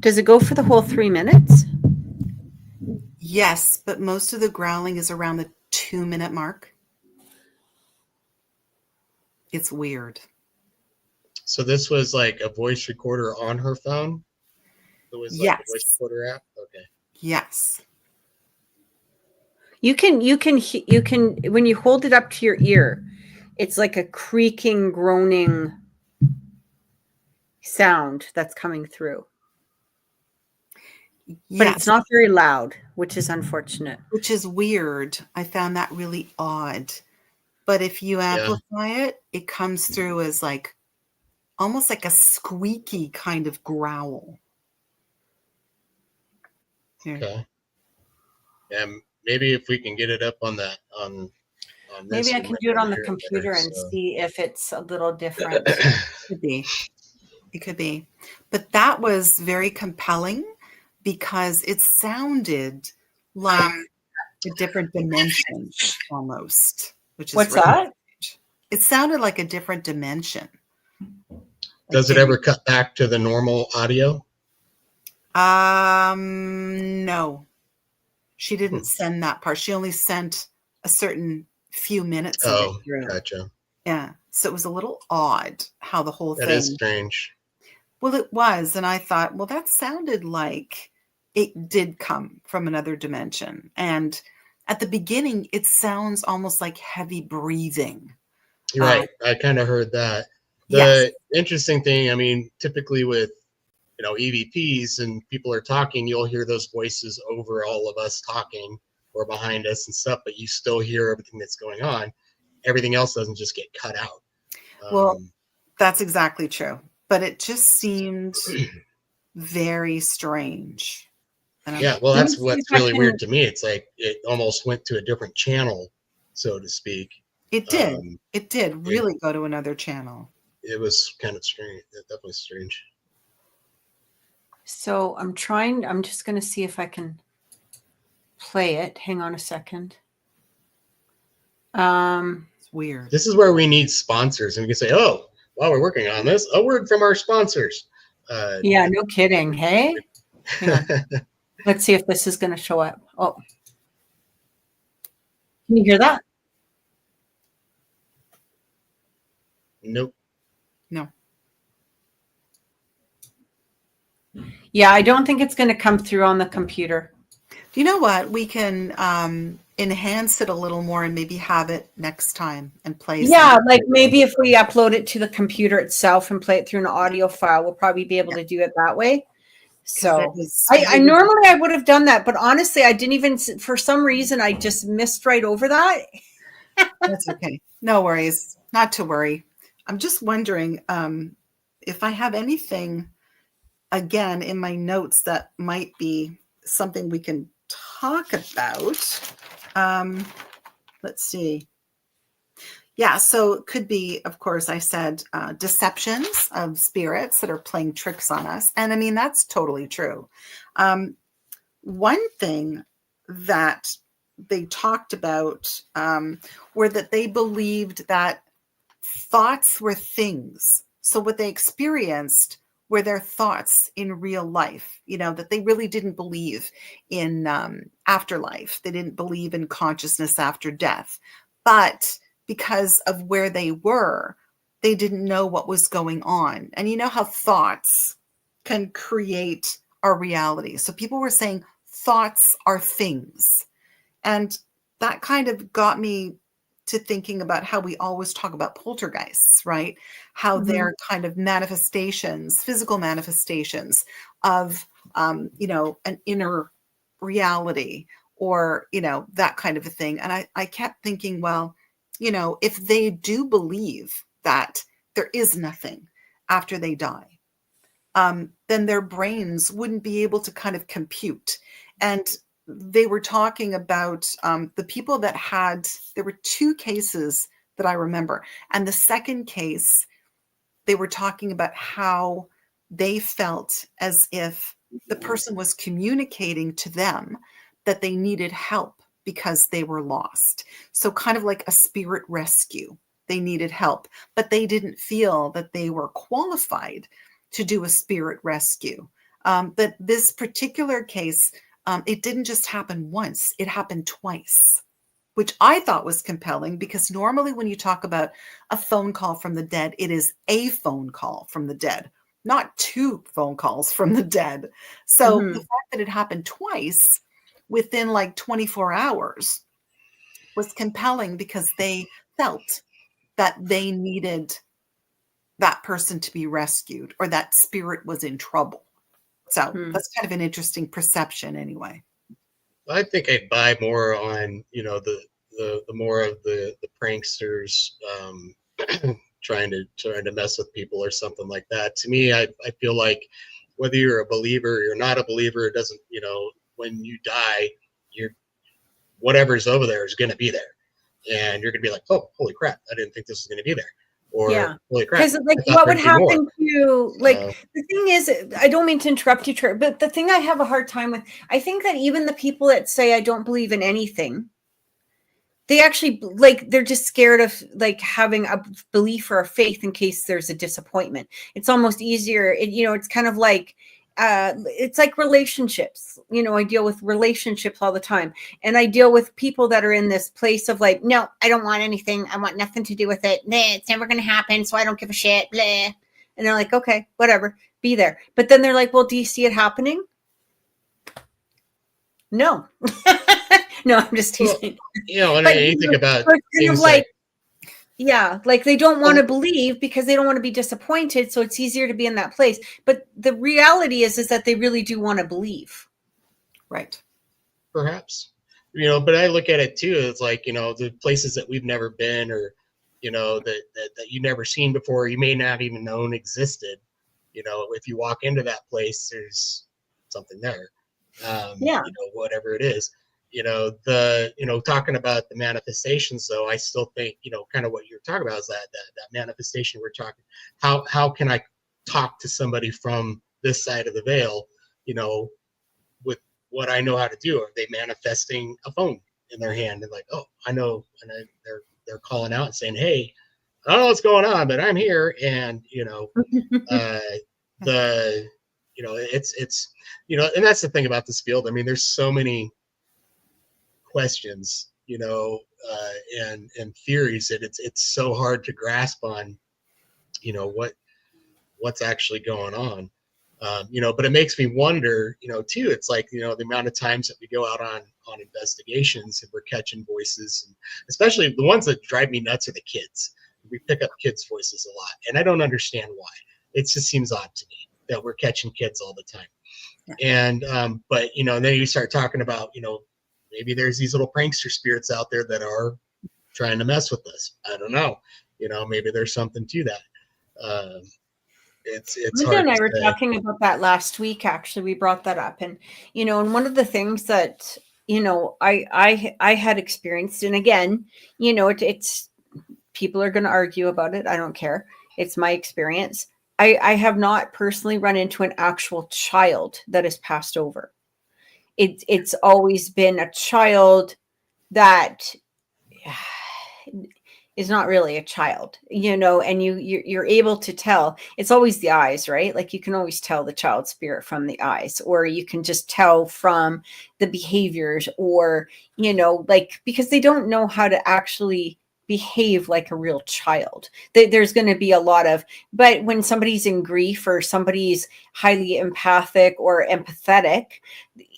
Speaker 1: Does it go for the whole 3 minutes?
Speaker 3: Yes, but most of the growling is around the 2-minute mark. It's weird.
Speaker 2: So this was like a voice recorder on her phone? It was like a voice
Speaker 3: Yes.
Speaker 2: recorder app? Okay.
Speaker 3: Yes.
Speaker 1: You can when you hold it up to your ear, it's like a creaking, groaning sound that's coming through. But
Speaker 3: Yes.
Speaker 1: it's not very loud, which is unfortunate.
Speaker 3: Which is weird. I found that really odd. But if you amplify it, it comes through as like almost like a squeaky kind of growl. Here.
Speaker 2: Okay. Yeah, maybe if we can get it up on that on this.
Speaker 1: Maybe I
Speaker 2: we
Speaker 1: can
Speaker 2: might
Speaker 1: do it
Speaker 2: be able
Speaker 1: on
Speaker 2: to
Speaker 1: the
Speaker 2: hear it
Speaker 1: computer
Speaker 2: better,
Speaker 1: and
Speaker 2: so.
Speaker 1: see if it's a little different.
Speaker 3: Could be. It could be. But that was very compelling because it sounded like a different dimension almost, which is
Speaker 1: What's
Speaker 3: really
Speaker 1: that?
Speaker 3: strange. It sounded like a different dimension.
Speaker 2: Does it ever cut back to the normal audio?
Speaker 3: No. She didn't send that part. She only sent a certain few minutes of it
Speaker 2: Oh,
Speaker 3: through.
Speaker 2: gotcha.
Speaker 3: Yeah. So it was a little odd how the whole
Speaker 2: That
Speaker 3: thing.
Speaker 2: is strange.
Speaker 3: Well, it was. And I thought, well, that sounded like it did come from another dimension. And at the beginning, it sounds almost like heavy breathing.
Speaker 2: You're right. I kind of heard that. The
Speaker 3: Yes.
Speaker 2: interesting thing, I mean, typically with EVPs and people are talking, you'll hear those voices over all of us talking or behind us and stuff, but you still hear everything that's going on. Everything else doesn't just get cut out.
Speaker 3: Well, that's exactly true. But it just seemed very strange.
Speaker 2: Yeah, well, that's what's really weird to me. It's like it almost went to a different channel, so to speak.
Speaker 3: It did. It did really go to another channel.
Speaker 2: It was kind of strange. That was strange.
Speaker 1: So I'm just going to see if I can play it. Hang on a second.
Speaker 3: It's weird.
Speaker 2: This is where we need sponsors, and we can say, "Oh, while we're working on this, a word from our sponsors."
Speaker 1: Yeah, no kidding. Hey, hang on. Let's see if this is going to show up. Oh, can you hear that?
Speaker 2: Nope.
Speaker 3: No.
Speaker 1: Yeah, I don't think it's going to come through on the computer.
Speaker 3: Do you know what? We can enhance it a little more and maybe have it next time and play.
Speaker 1: Yeah, like maybe if we upload it to the computer itself and play it through an audio file, we'll probably be able to do it that way. So I normally I would have done that, but honestly, I didn't even, for some reason, I just missed right over that.
Speaker 3: That's okay. No worries. Not to worry. I'm just wondering if I have anything again in my notes that might be something we can talk about. Let's see. Yeah, so it could be, of course, I said deceptions of spirits that are playing tricks on us. And I mean, that's totally true. One thing that they talked about were that they believed that thoughts were things. So what they experienced were their thoughts in real life, that they really didn't believe in afterlife. They didn't believe in consciousness after death. But because of where they were, they didn't know what was going on. And you know how thoughts can create our reality. So people were saying thoughts are things. And that kind of got me to thinking about how we always talk about poltergeists, right? How they're kind of manifestations, physical manifestations of, an inner reality or, that kind of a thing. And I kept thinking, well, if they do believe that there is nothing after they die, then their brains wouldn't be able to kind of compute. And they were talking about the people that there were 2 cases that I remember. And the second case, they were talking about how they felt as if the person was communicating to them that they needed help because they were lost. So kind of like a spirit rescue. They needed help, but they didn't feel that they were qualified to do a spirit rescue. But this particular case, it didn't just happen once, it happened twice, which I thought was compelling, because normally when you talk about a phone call from the dead, it is a phone call from the dead, not two phone calls from the dead. So the fact that it happened twice within like 24 hours was compelling, because they felt that they needed that person to be rescued, or that spirit was in trouble. So that's kind of an interesting perception anyway.
Speaker 2: I think I'd buy more on, the more of the pranksters trying to mess with people or something like that. To me, I feel like whether you're a believer or you're not a believer, it doesn't, when you die, whatever's over there is going to be there, and you're going to be like, oh, holy crap, I didn't think this was going to be there. Or holy crap,
Speaker 1: because like what would happen to, like, the thing is, I don't mean to interrupt you, Trevor, but the thing I have a hard time with, I think that even the people that say I don't believe in anything, they actually, like, they're just scared of like having a belief or a faith in case there's a disappointment. It's almost easier, it's kind of like it's like relationships. I deal with relationships all the time, and I deal with people that are in this place of like, no, I don't want anything. I want nothing to do with it. Nah, it's never going to happen. So I don't give a shit. Blah. And they're like, okay, whatever, be there. But then they're like, well, do you see it happening? No. No, I'm just teasing.
Speaker 2: Well, and you think about things
Speaker 1: like they don't want to believe because they don't want to be disappointed. So it's easier to be in that place. But the reality is that they really do want to believe.
Speaker 3: Right.
Speaker 2: Perhaps, but I look at it too. It's like, the places that we've never been, or, that you've never seen before, you may not even known existed. If you walk into that place, there's something there. Whatever it is. Talking about the manifestations, though, I still think, kind of what you're talking about is that manifestation we're talking. How can I talk to somebody from this side of the veil, with what I know how to do? Are they manifesting a phone in their hand and like, oh, I know, and they're calling out and saying, hey, I don't know what's going on, but I'm here, and it's and that's the thing about this field. I mean, there's so many questions, and theories that it's so hard to grasp on, what's actually going on. But it makes me wonder, too. It's like, the amount of times that we go out on investigations and we're catching voices, and especially the ones that drive me nuts are the kids. We pick up kids' voices a lot, and I don't understand why. It just seems odd to me that we're catching kids all the time. And but then you start talking about, maybe there's these little prankster spirits out there that are trying to mess with us. I don't know. Maybe there's something to that. It's
Speaker 1: Lynda and I were talking about that last week. Actually, we brought that up, and and one of the things that I had experienced, and again, it's people are going to argue about it. I don't care. It's my experience. I have not personally run into an actual child that has passed over. It's always been a child that is not really a child, and you're able to tell. It's always the eyes, right? Like you can always tell the child spirit from the eyes, or you can just tell from the behaviors, or, like, because they don't know how to actually behave like a real child. There's going to be a lot of, but when somebody's in grief or somebody's highly empathic or empathetic,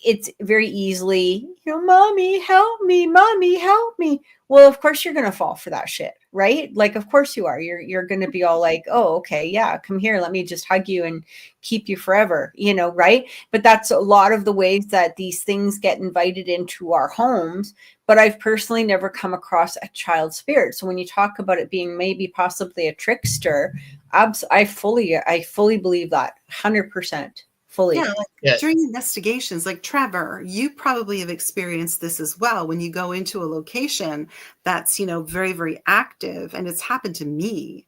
Speaker 1: it's very easily, mommy, help me, mommy, help me. Well, of course you're going to fall for that shit, right? Like, of course you are. You're going to be all like, oh, okay, yeah, come here. Let me just hug you and keep you forever, right? But that's a lot of the ways that these things get invited into our homes. But I've personally never come across a child spirit. So when you talk about it being maybe possibly a trickster, I fully believe that 100%. Fully.
Speaker 3: Yeah, during investigations, like Trevor, you probably have experienced this as well. When you go into a location that's, very, very active, and it's happened to me,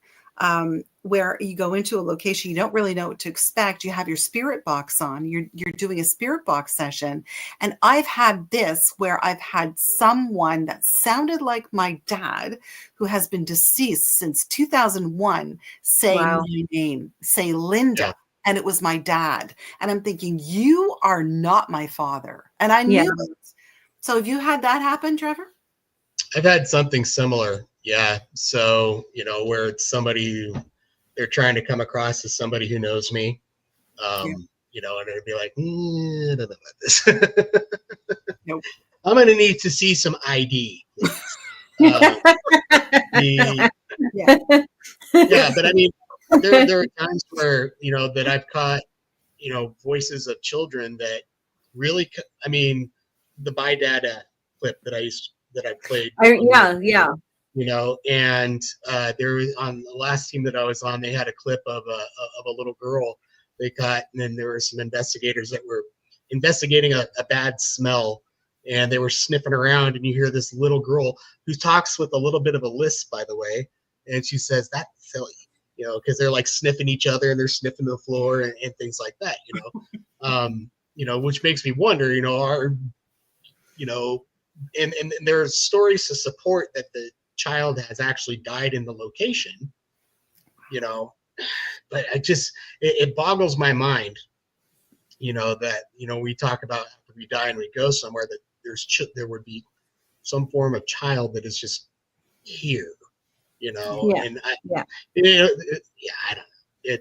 Speaker 3: where you go into a location, you don't really know what to expect. You have your spirit box on, you're doing a spirit box session. And I've had this where I've had someone that sounded like my dad, who has been deceased since 2001, say my name, say Lynda. Yeah. and it was my dad. And I'm thinking, you are not my father. And I knew it. So have you had that happen, Trevor?
Speaker 2: I've had something similar. Yeah. So, where it's somebody who they're trying to come across as somebody who knows me. And it'd be like, I don't know about this.
Speaker 3: Nope.
Speaker 2: I'm going to need to see some ID.
Speaker 3: Yeah.
Speaker 2: Yeah, but I mean, there are times where, that I've caught, voices of children that really, I mean, the My Dada clip that I played. And there was on the last team that I was on, they had a clip of a little girl they caught, and then there were some investigators that were investigating a bad smell, and they were sniffing around, and you hear this little girl who talks with a little bit of a lisp, by the way, and she says, "That's silly," because they're like sniffing each other and they're sniffing the floor and things like that, which makes me wonder, and there's stories to support that the child has actually died in the location, but it boggles my mind, that, we talk about after we die and we go somewhere that there would be some form of child that is just here, and I don't know.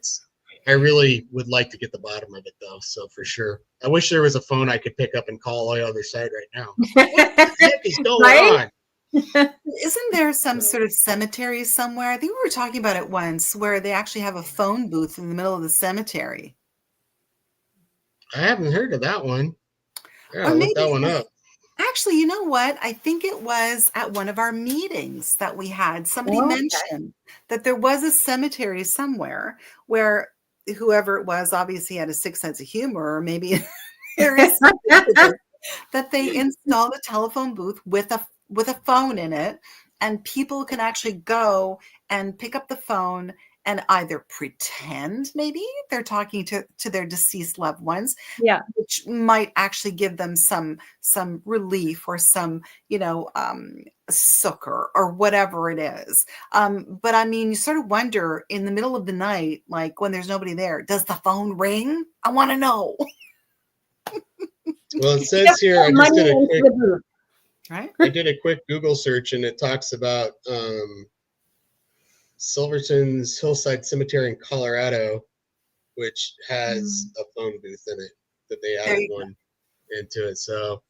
Speaker 2: I really would like to get the bottom of it though. So for sure, I wish there was a phone I could pick up and call the other side right now. What the heck is going on?
Speaker 3: Isn't there some sort of cemetery somewhere? I think we were talking about it once where they actually have a phone booth in the middle of the cemetery.
Speaker 2: I haven't heard of that one. Yeah,
Speaker 3: Or
Speaker 2: look that one up.
Speaker 3: Actually, you know what? I think it was at one of our meetings that we had. Somebody mentioned that there was a cemetery somewhere where whoever it was obviously had a sick sense of humor, or maybe there is that they installed a telephone booth with a phone in it, and people can actually go and pick up the phone and either pretend maybe they're talking to their deceased loved ones, which might actually give them some relief or some, succor or whatever it is. But I mean, you sort of wonder in the middle of the night, like when there's nobody there, does the phone ring? I want to know.
Speaker 2: Well, it says here, I just did a quick,
Speaker 3: right?
Speaker 2: I did a quick Google search, and it talks about Silverton's Hillside Cemetery in Colorado, which has a phone booth in it, that they added one into it. So,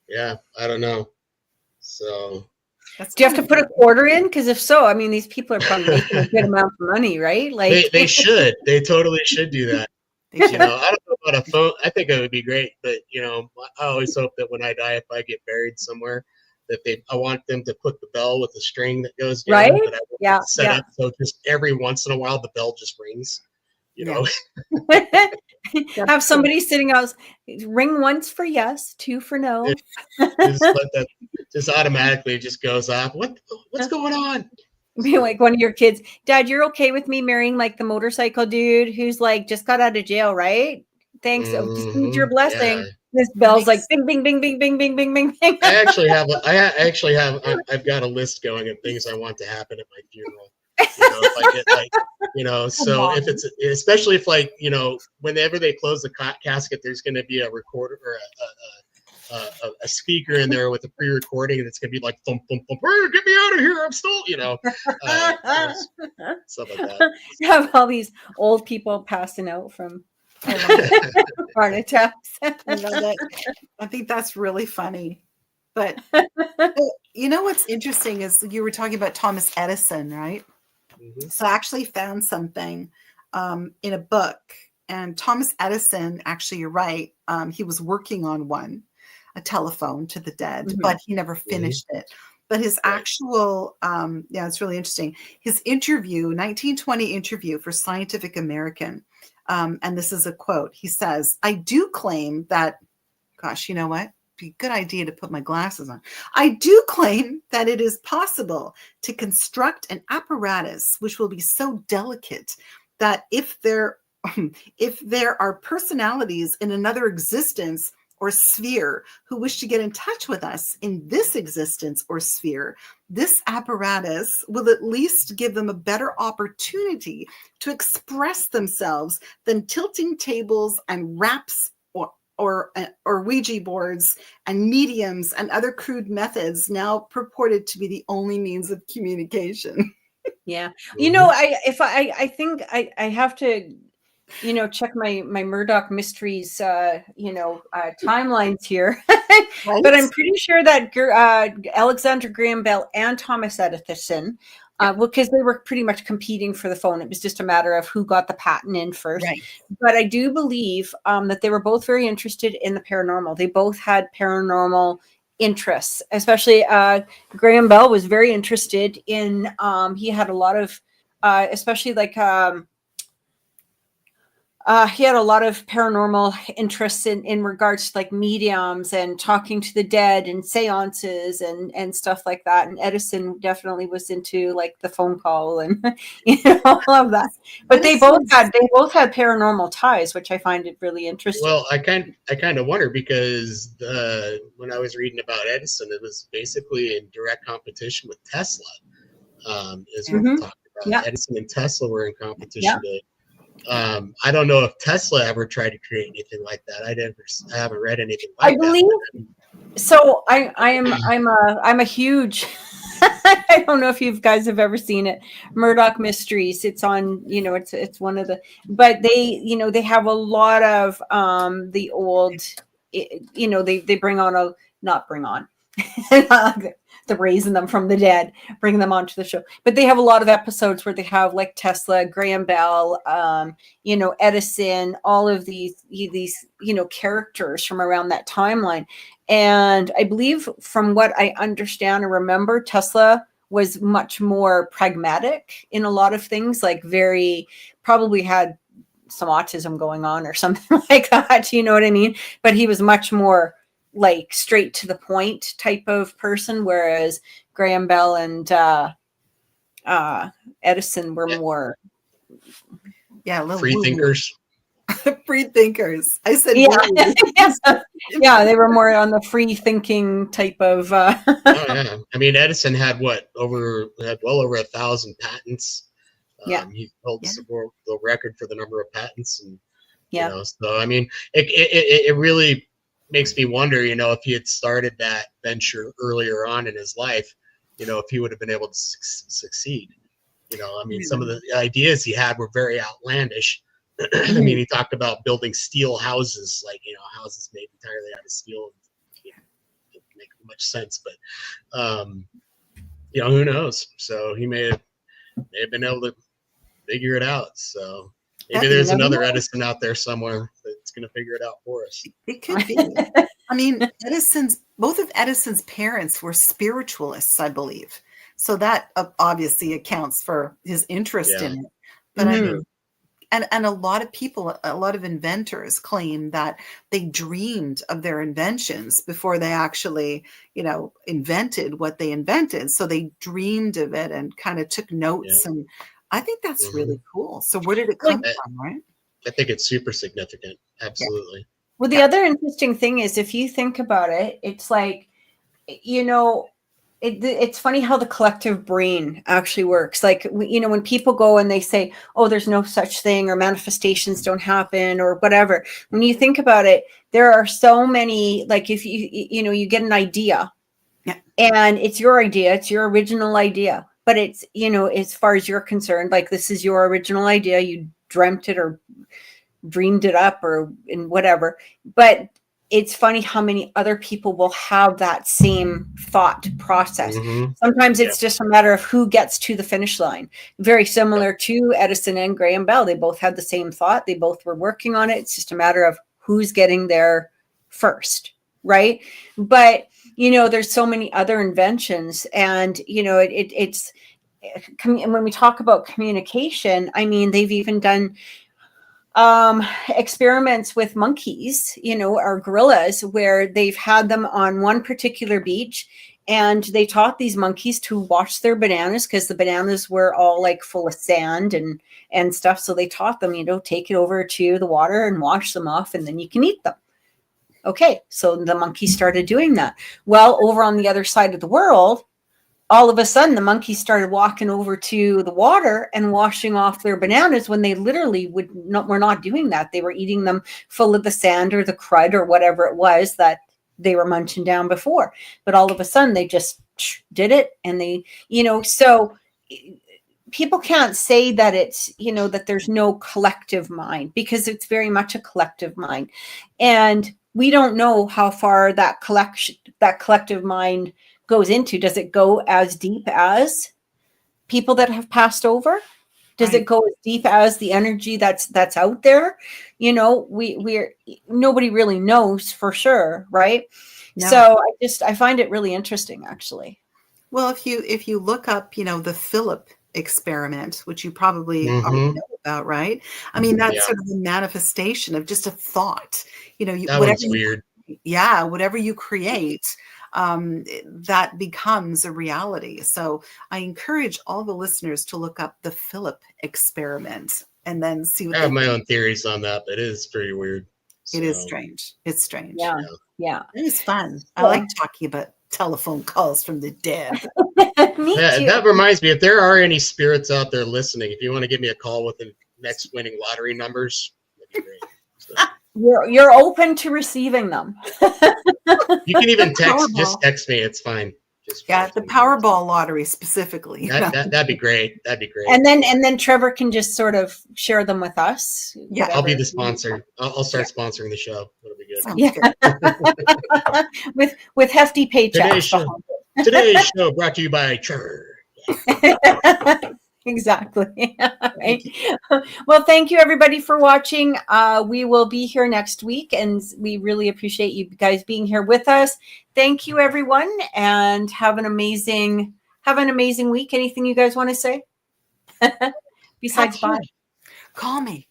Speaker 2: yeah, I don't know. So,
Speaker 1: do you have to put a quarter in? Because if so, I mean, these people are probably making a good amount of money, right? Like
Speaker 2: they should. They totally should do that. I don't know about a phone. I think it would be great, but I always hope that when I die, if I get buried somewhere, that I want them to put the bell with the string that goes down.
Speaker 1: Right?
Speaker 2: But I set up so just every once in a while the bell just rings.
Speaker 1: Have somebody sitting out, ring once for yes, two for no.
Speaker 2: Just automatically just goes off. What's going on?
Speaker 1: Be like one of your kids, Dad, you're okay with me marrying like the motorcycle dude who's like just got out of jail, right? Thanks. Just need your blessing. Yeah. This bell's like bing, bing, bing, bing, bing, bing, bing, bing, bing.
Speaker 2: I've got a list going of things I want to happen at my funeral. If I get so if it's, especially if whenever they close the casket, there's going to be a recorder or a speaker in there with a pre-recording, and it's going to be like, thump, thump, thump, get me out of here, I'm still, stuff like that.
Speaker 1: You have all these old people passing out from heart attacks.
Speaker 3: I think that's really funny. But what's interesting is you were talking about Thomas Edison, right? Mm-hmm. So I actually found something in a book, and Thomas Edison, actually, you're right. He was working on a telephone to the dead, but he never finished it. But his actual, it's really interesting. His interview, 1920 interview for Scientific American. And this is a quote. He says, I do claim that, gosh, you know what? Be a good idea to put my glasses on. I do claim that it is possible to construct an apparatus which will be so delicate that if there are personalities in another existence or sphere who wish to get in touch with us in this existence or sphere, this apparatus will at least give them a better opportunity to express themselves than tilting tables and raps or Ouija boards and mediums and other crude methods now purported to be the only means of communication.
Speaker 1: Yeah. You know, I think I have to, you know, check my Murdoch Mysteries, timelines here.
Speaker 3: Right?
Speaker 1: But I'm pretty sure that Alexander Graham Bell and Thomas Edison, because they were pretty much competing for the phone. It was just a matter of who got the patent in first.
Speaker 3: Right.
Speaker 1: But I do believe that they were both very interested in the paranormal. They both had paranormal interests, especially Graham Bell was very interested in, he had a lot of, especially like, he had a lot of paranormal interests in regards to like mediums and talking to the dead and seances and stuff like that. And Edison definitely was into like the phone call and all of that. But they both had paranormal ties, which I find it really interesting.
Speaker 2: Well, I kind of wonder because when I was reading about Edison, it was basically in direct competition with Tesla. Is what we talked about.
Speaker 1: Yeah.
Speaker 2: Edison and Tesla were in competition to. I don't know if Tesla ever tried to create anything like that. I haven't read anything like that.
Speaker 1: I believe so. I'm a huge. I don't know if you guys have ever seen it, Murdoch Mysteries. It's on, it's one of the. But they have a lot of the old. They bring on not bring on. The raising them from the dead, bringing them onto the show. But they have a lot of episodes where they have like Tesla, Graham Bell, Edison, all of these characters from around that timeline. And I believe from what I understand and remember, Tesla was much more pragmatic in a lot of things, like probably had some autism going on or something like that. You know what I mean? But he was much more like straight to the point type of person, whereas Graham Bell and Edison were more
Speaker 2: free thinkers.
Speaker 3: Free thinkers. I said
Speaker 1: yeah, they were more on the free thinking type of
Speaker 2: Oh yeah. I mean, Edison had well over 1,000 patents. He holds the record for the number of patents, and so I mean it really makes me wonder, if he had started that venture earlier on in his life, if he would have been able to succeed. I mean, some of the ideas he had were very outlandish. I mean, he talked about building steel houses, like, houses made entirely out of steel. It didn't make much sense, but, who knows? So he may have been able to figure it out. So maybe there's another Edison out there somewhere that's going to figure it out for us.
Speaker 3: It could be. I mean, both of Edison's parents were spiritualists, I believe. So that obviously accounts for his interest in it. But and a lot of people, a lot of inventors claim that they dreamed of their inventions before they actually, invented what they invented. So they dreamed of it and kind of took notes. And I think that's really cool. So where did it come from, right?
Speaker 2: I think it's super significant. Absolutely.
Speaker 1: Yeah. Well, the other interesting thing is, if you think about it, it's like, it's funny how the collective brain actually works. Like, when people go and they say, oh, there's no such thing, or manifestations don't happen, or whatever. When you think about it, there are so many, like, if you get an idea and it's your idea, it's your original idea, but it's, as far as you're concerned, like, this is your original idea. You dreamt it or dreamed it up or in whatever, but it's funny how many other people will have that same thought process. Sometimes it's just a matter of who gets to the finish line. Very similar to Edison and Graham Bell. They both had the same thought. They both were working on it. It's just a matter of who's getting there first, right? But, there's so many other inventions, and, it's when we talk about communication, I mean, they've even done experiments with monkeys, or gorillas, where they've had them on one particular beach, and they taught these monkeys to wash their bananas, because the bananas were all like full of sand and stuff. So they taught them, take it over to the water and wash them off, and then you can eat them. Okay, so the monkeys started doing that. Well, over on the other side of the world, all of a sudden the monkeys started walking over to the water and washing off their bananas when they literally were not doing that. They were eating them full of the sand or the crud or whatever it was that they were munching down before. But all of a sudden they just did it, and they, so people can't say that it's, that there's no collective mind, because it's very much a collective mind. And we don't know how far that collective mind goes into. Does it go as deep as people that have passed over? Does it go as deep as the energy that's out there? We're nobody really knows for sure, right? No. So I find it really interesting, actually.
Speaker 3: Well, if you look up, the Philip experiment, which you probably already know about, right? I mean, that's sort of the manifestation of just a thought.
Speaker 2: That one's weird.
Speaker 3: Yeah, whatever you create, that becomes a reality. So I encourage all the listeners to look up the Philip experiment and then see what
Speaker 2: I have my own theories on that, but it is pretty weird.
Speaker 3: So. It is strange. It's strange.
Speaker 1: Yeah.
Speaker 3: It is fun. I like talking about telephone calls from the dead.
Speaker 1: Me too.
Speaker 2: That reminds me, if there are any spirits out there listening, if you want to give me a call with the next winning lottery numbers, that'd be great. So.
Speaker 1: You're open to receiving them.
Speaker 2: You can even just text me. It's fine.
Speaker 3: The Powerball lottery specifically.
Speaker 2: That'd be great. That'd be great.
Speaker 1: And then Trevor can just sort of share them with us.
Speaker 3: Yeah,
Speaker 2: I'll be the sponsor. I'll start sponsoring the show. That'll be good.
Speaker 3: Good.
Speaker 1: with hefty paychecks.
Speaker 2: Today's show brought to you by Trevor.
Speaker 1: Exactly. Right. Well, thank you everybody for watching. We will be here next week, and we really appreciate you guys being here with us. Thank you, everyone, and have an amazing week. Anything you guys want to say? Besides bye.
Speaker 3: Call me.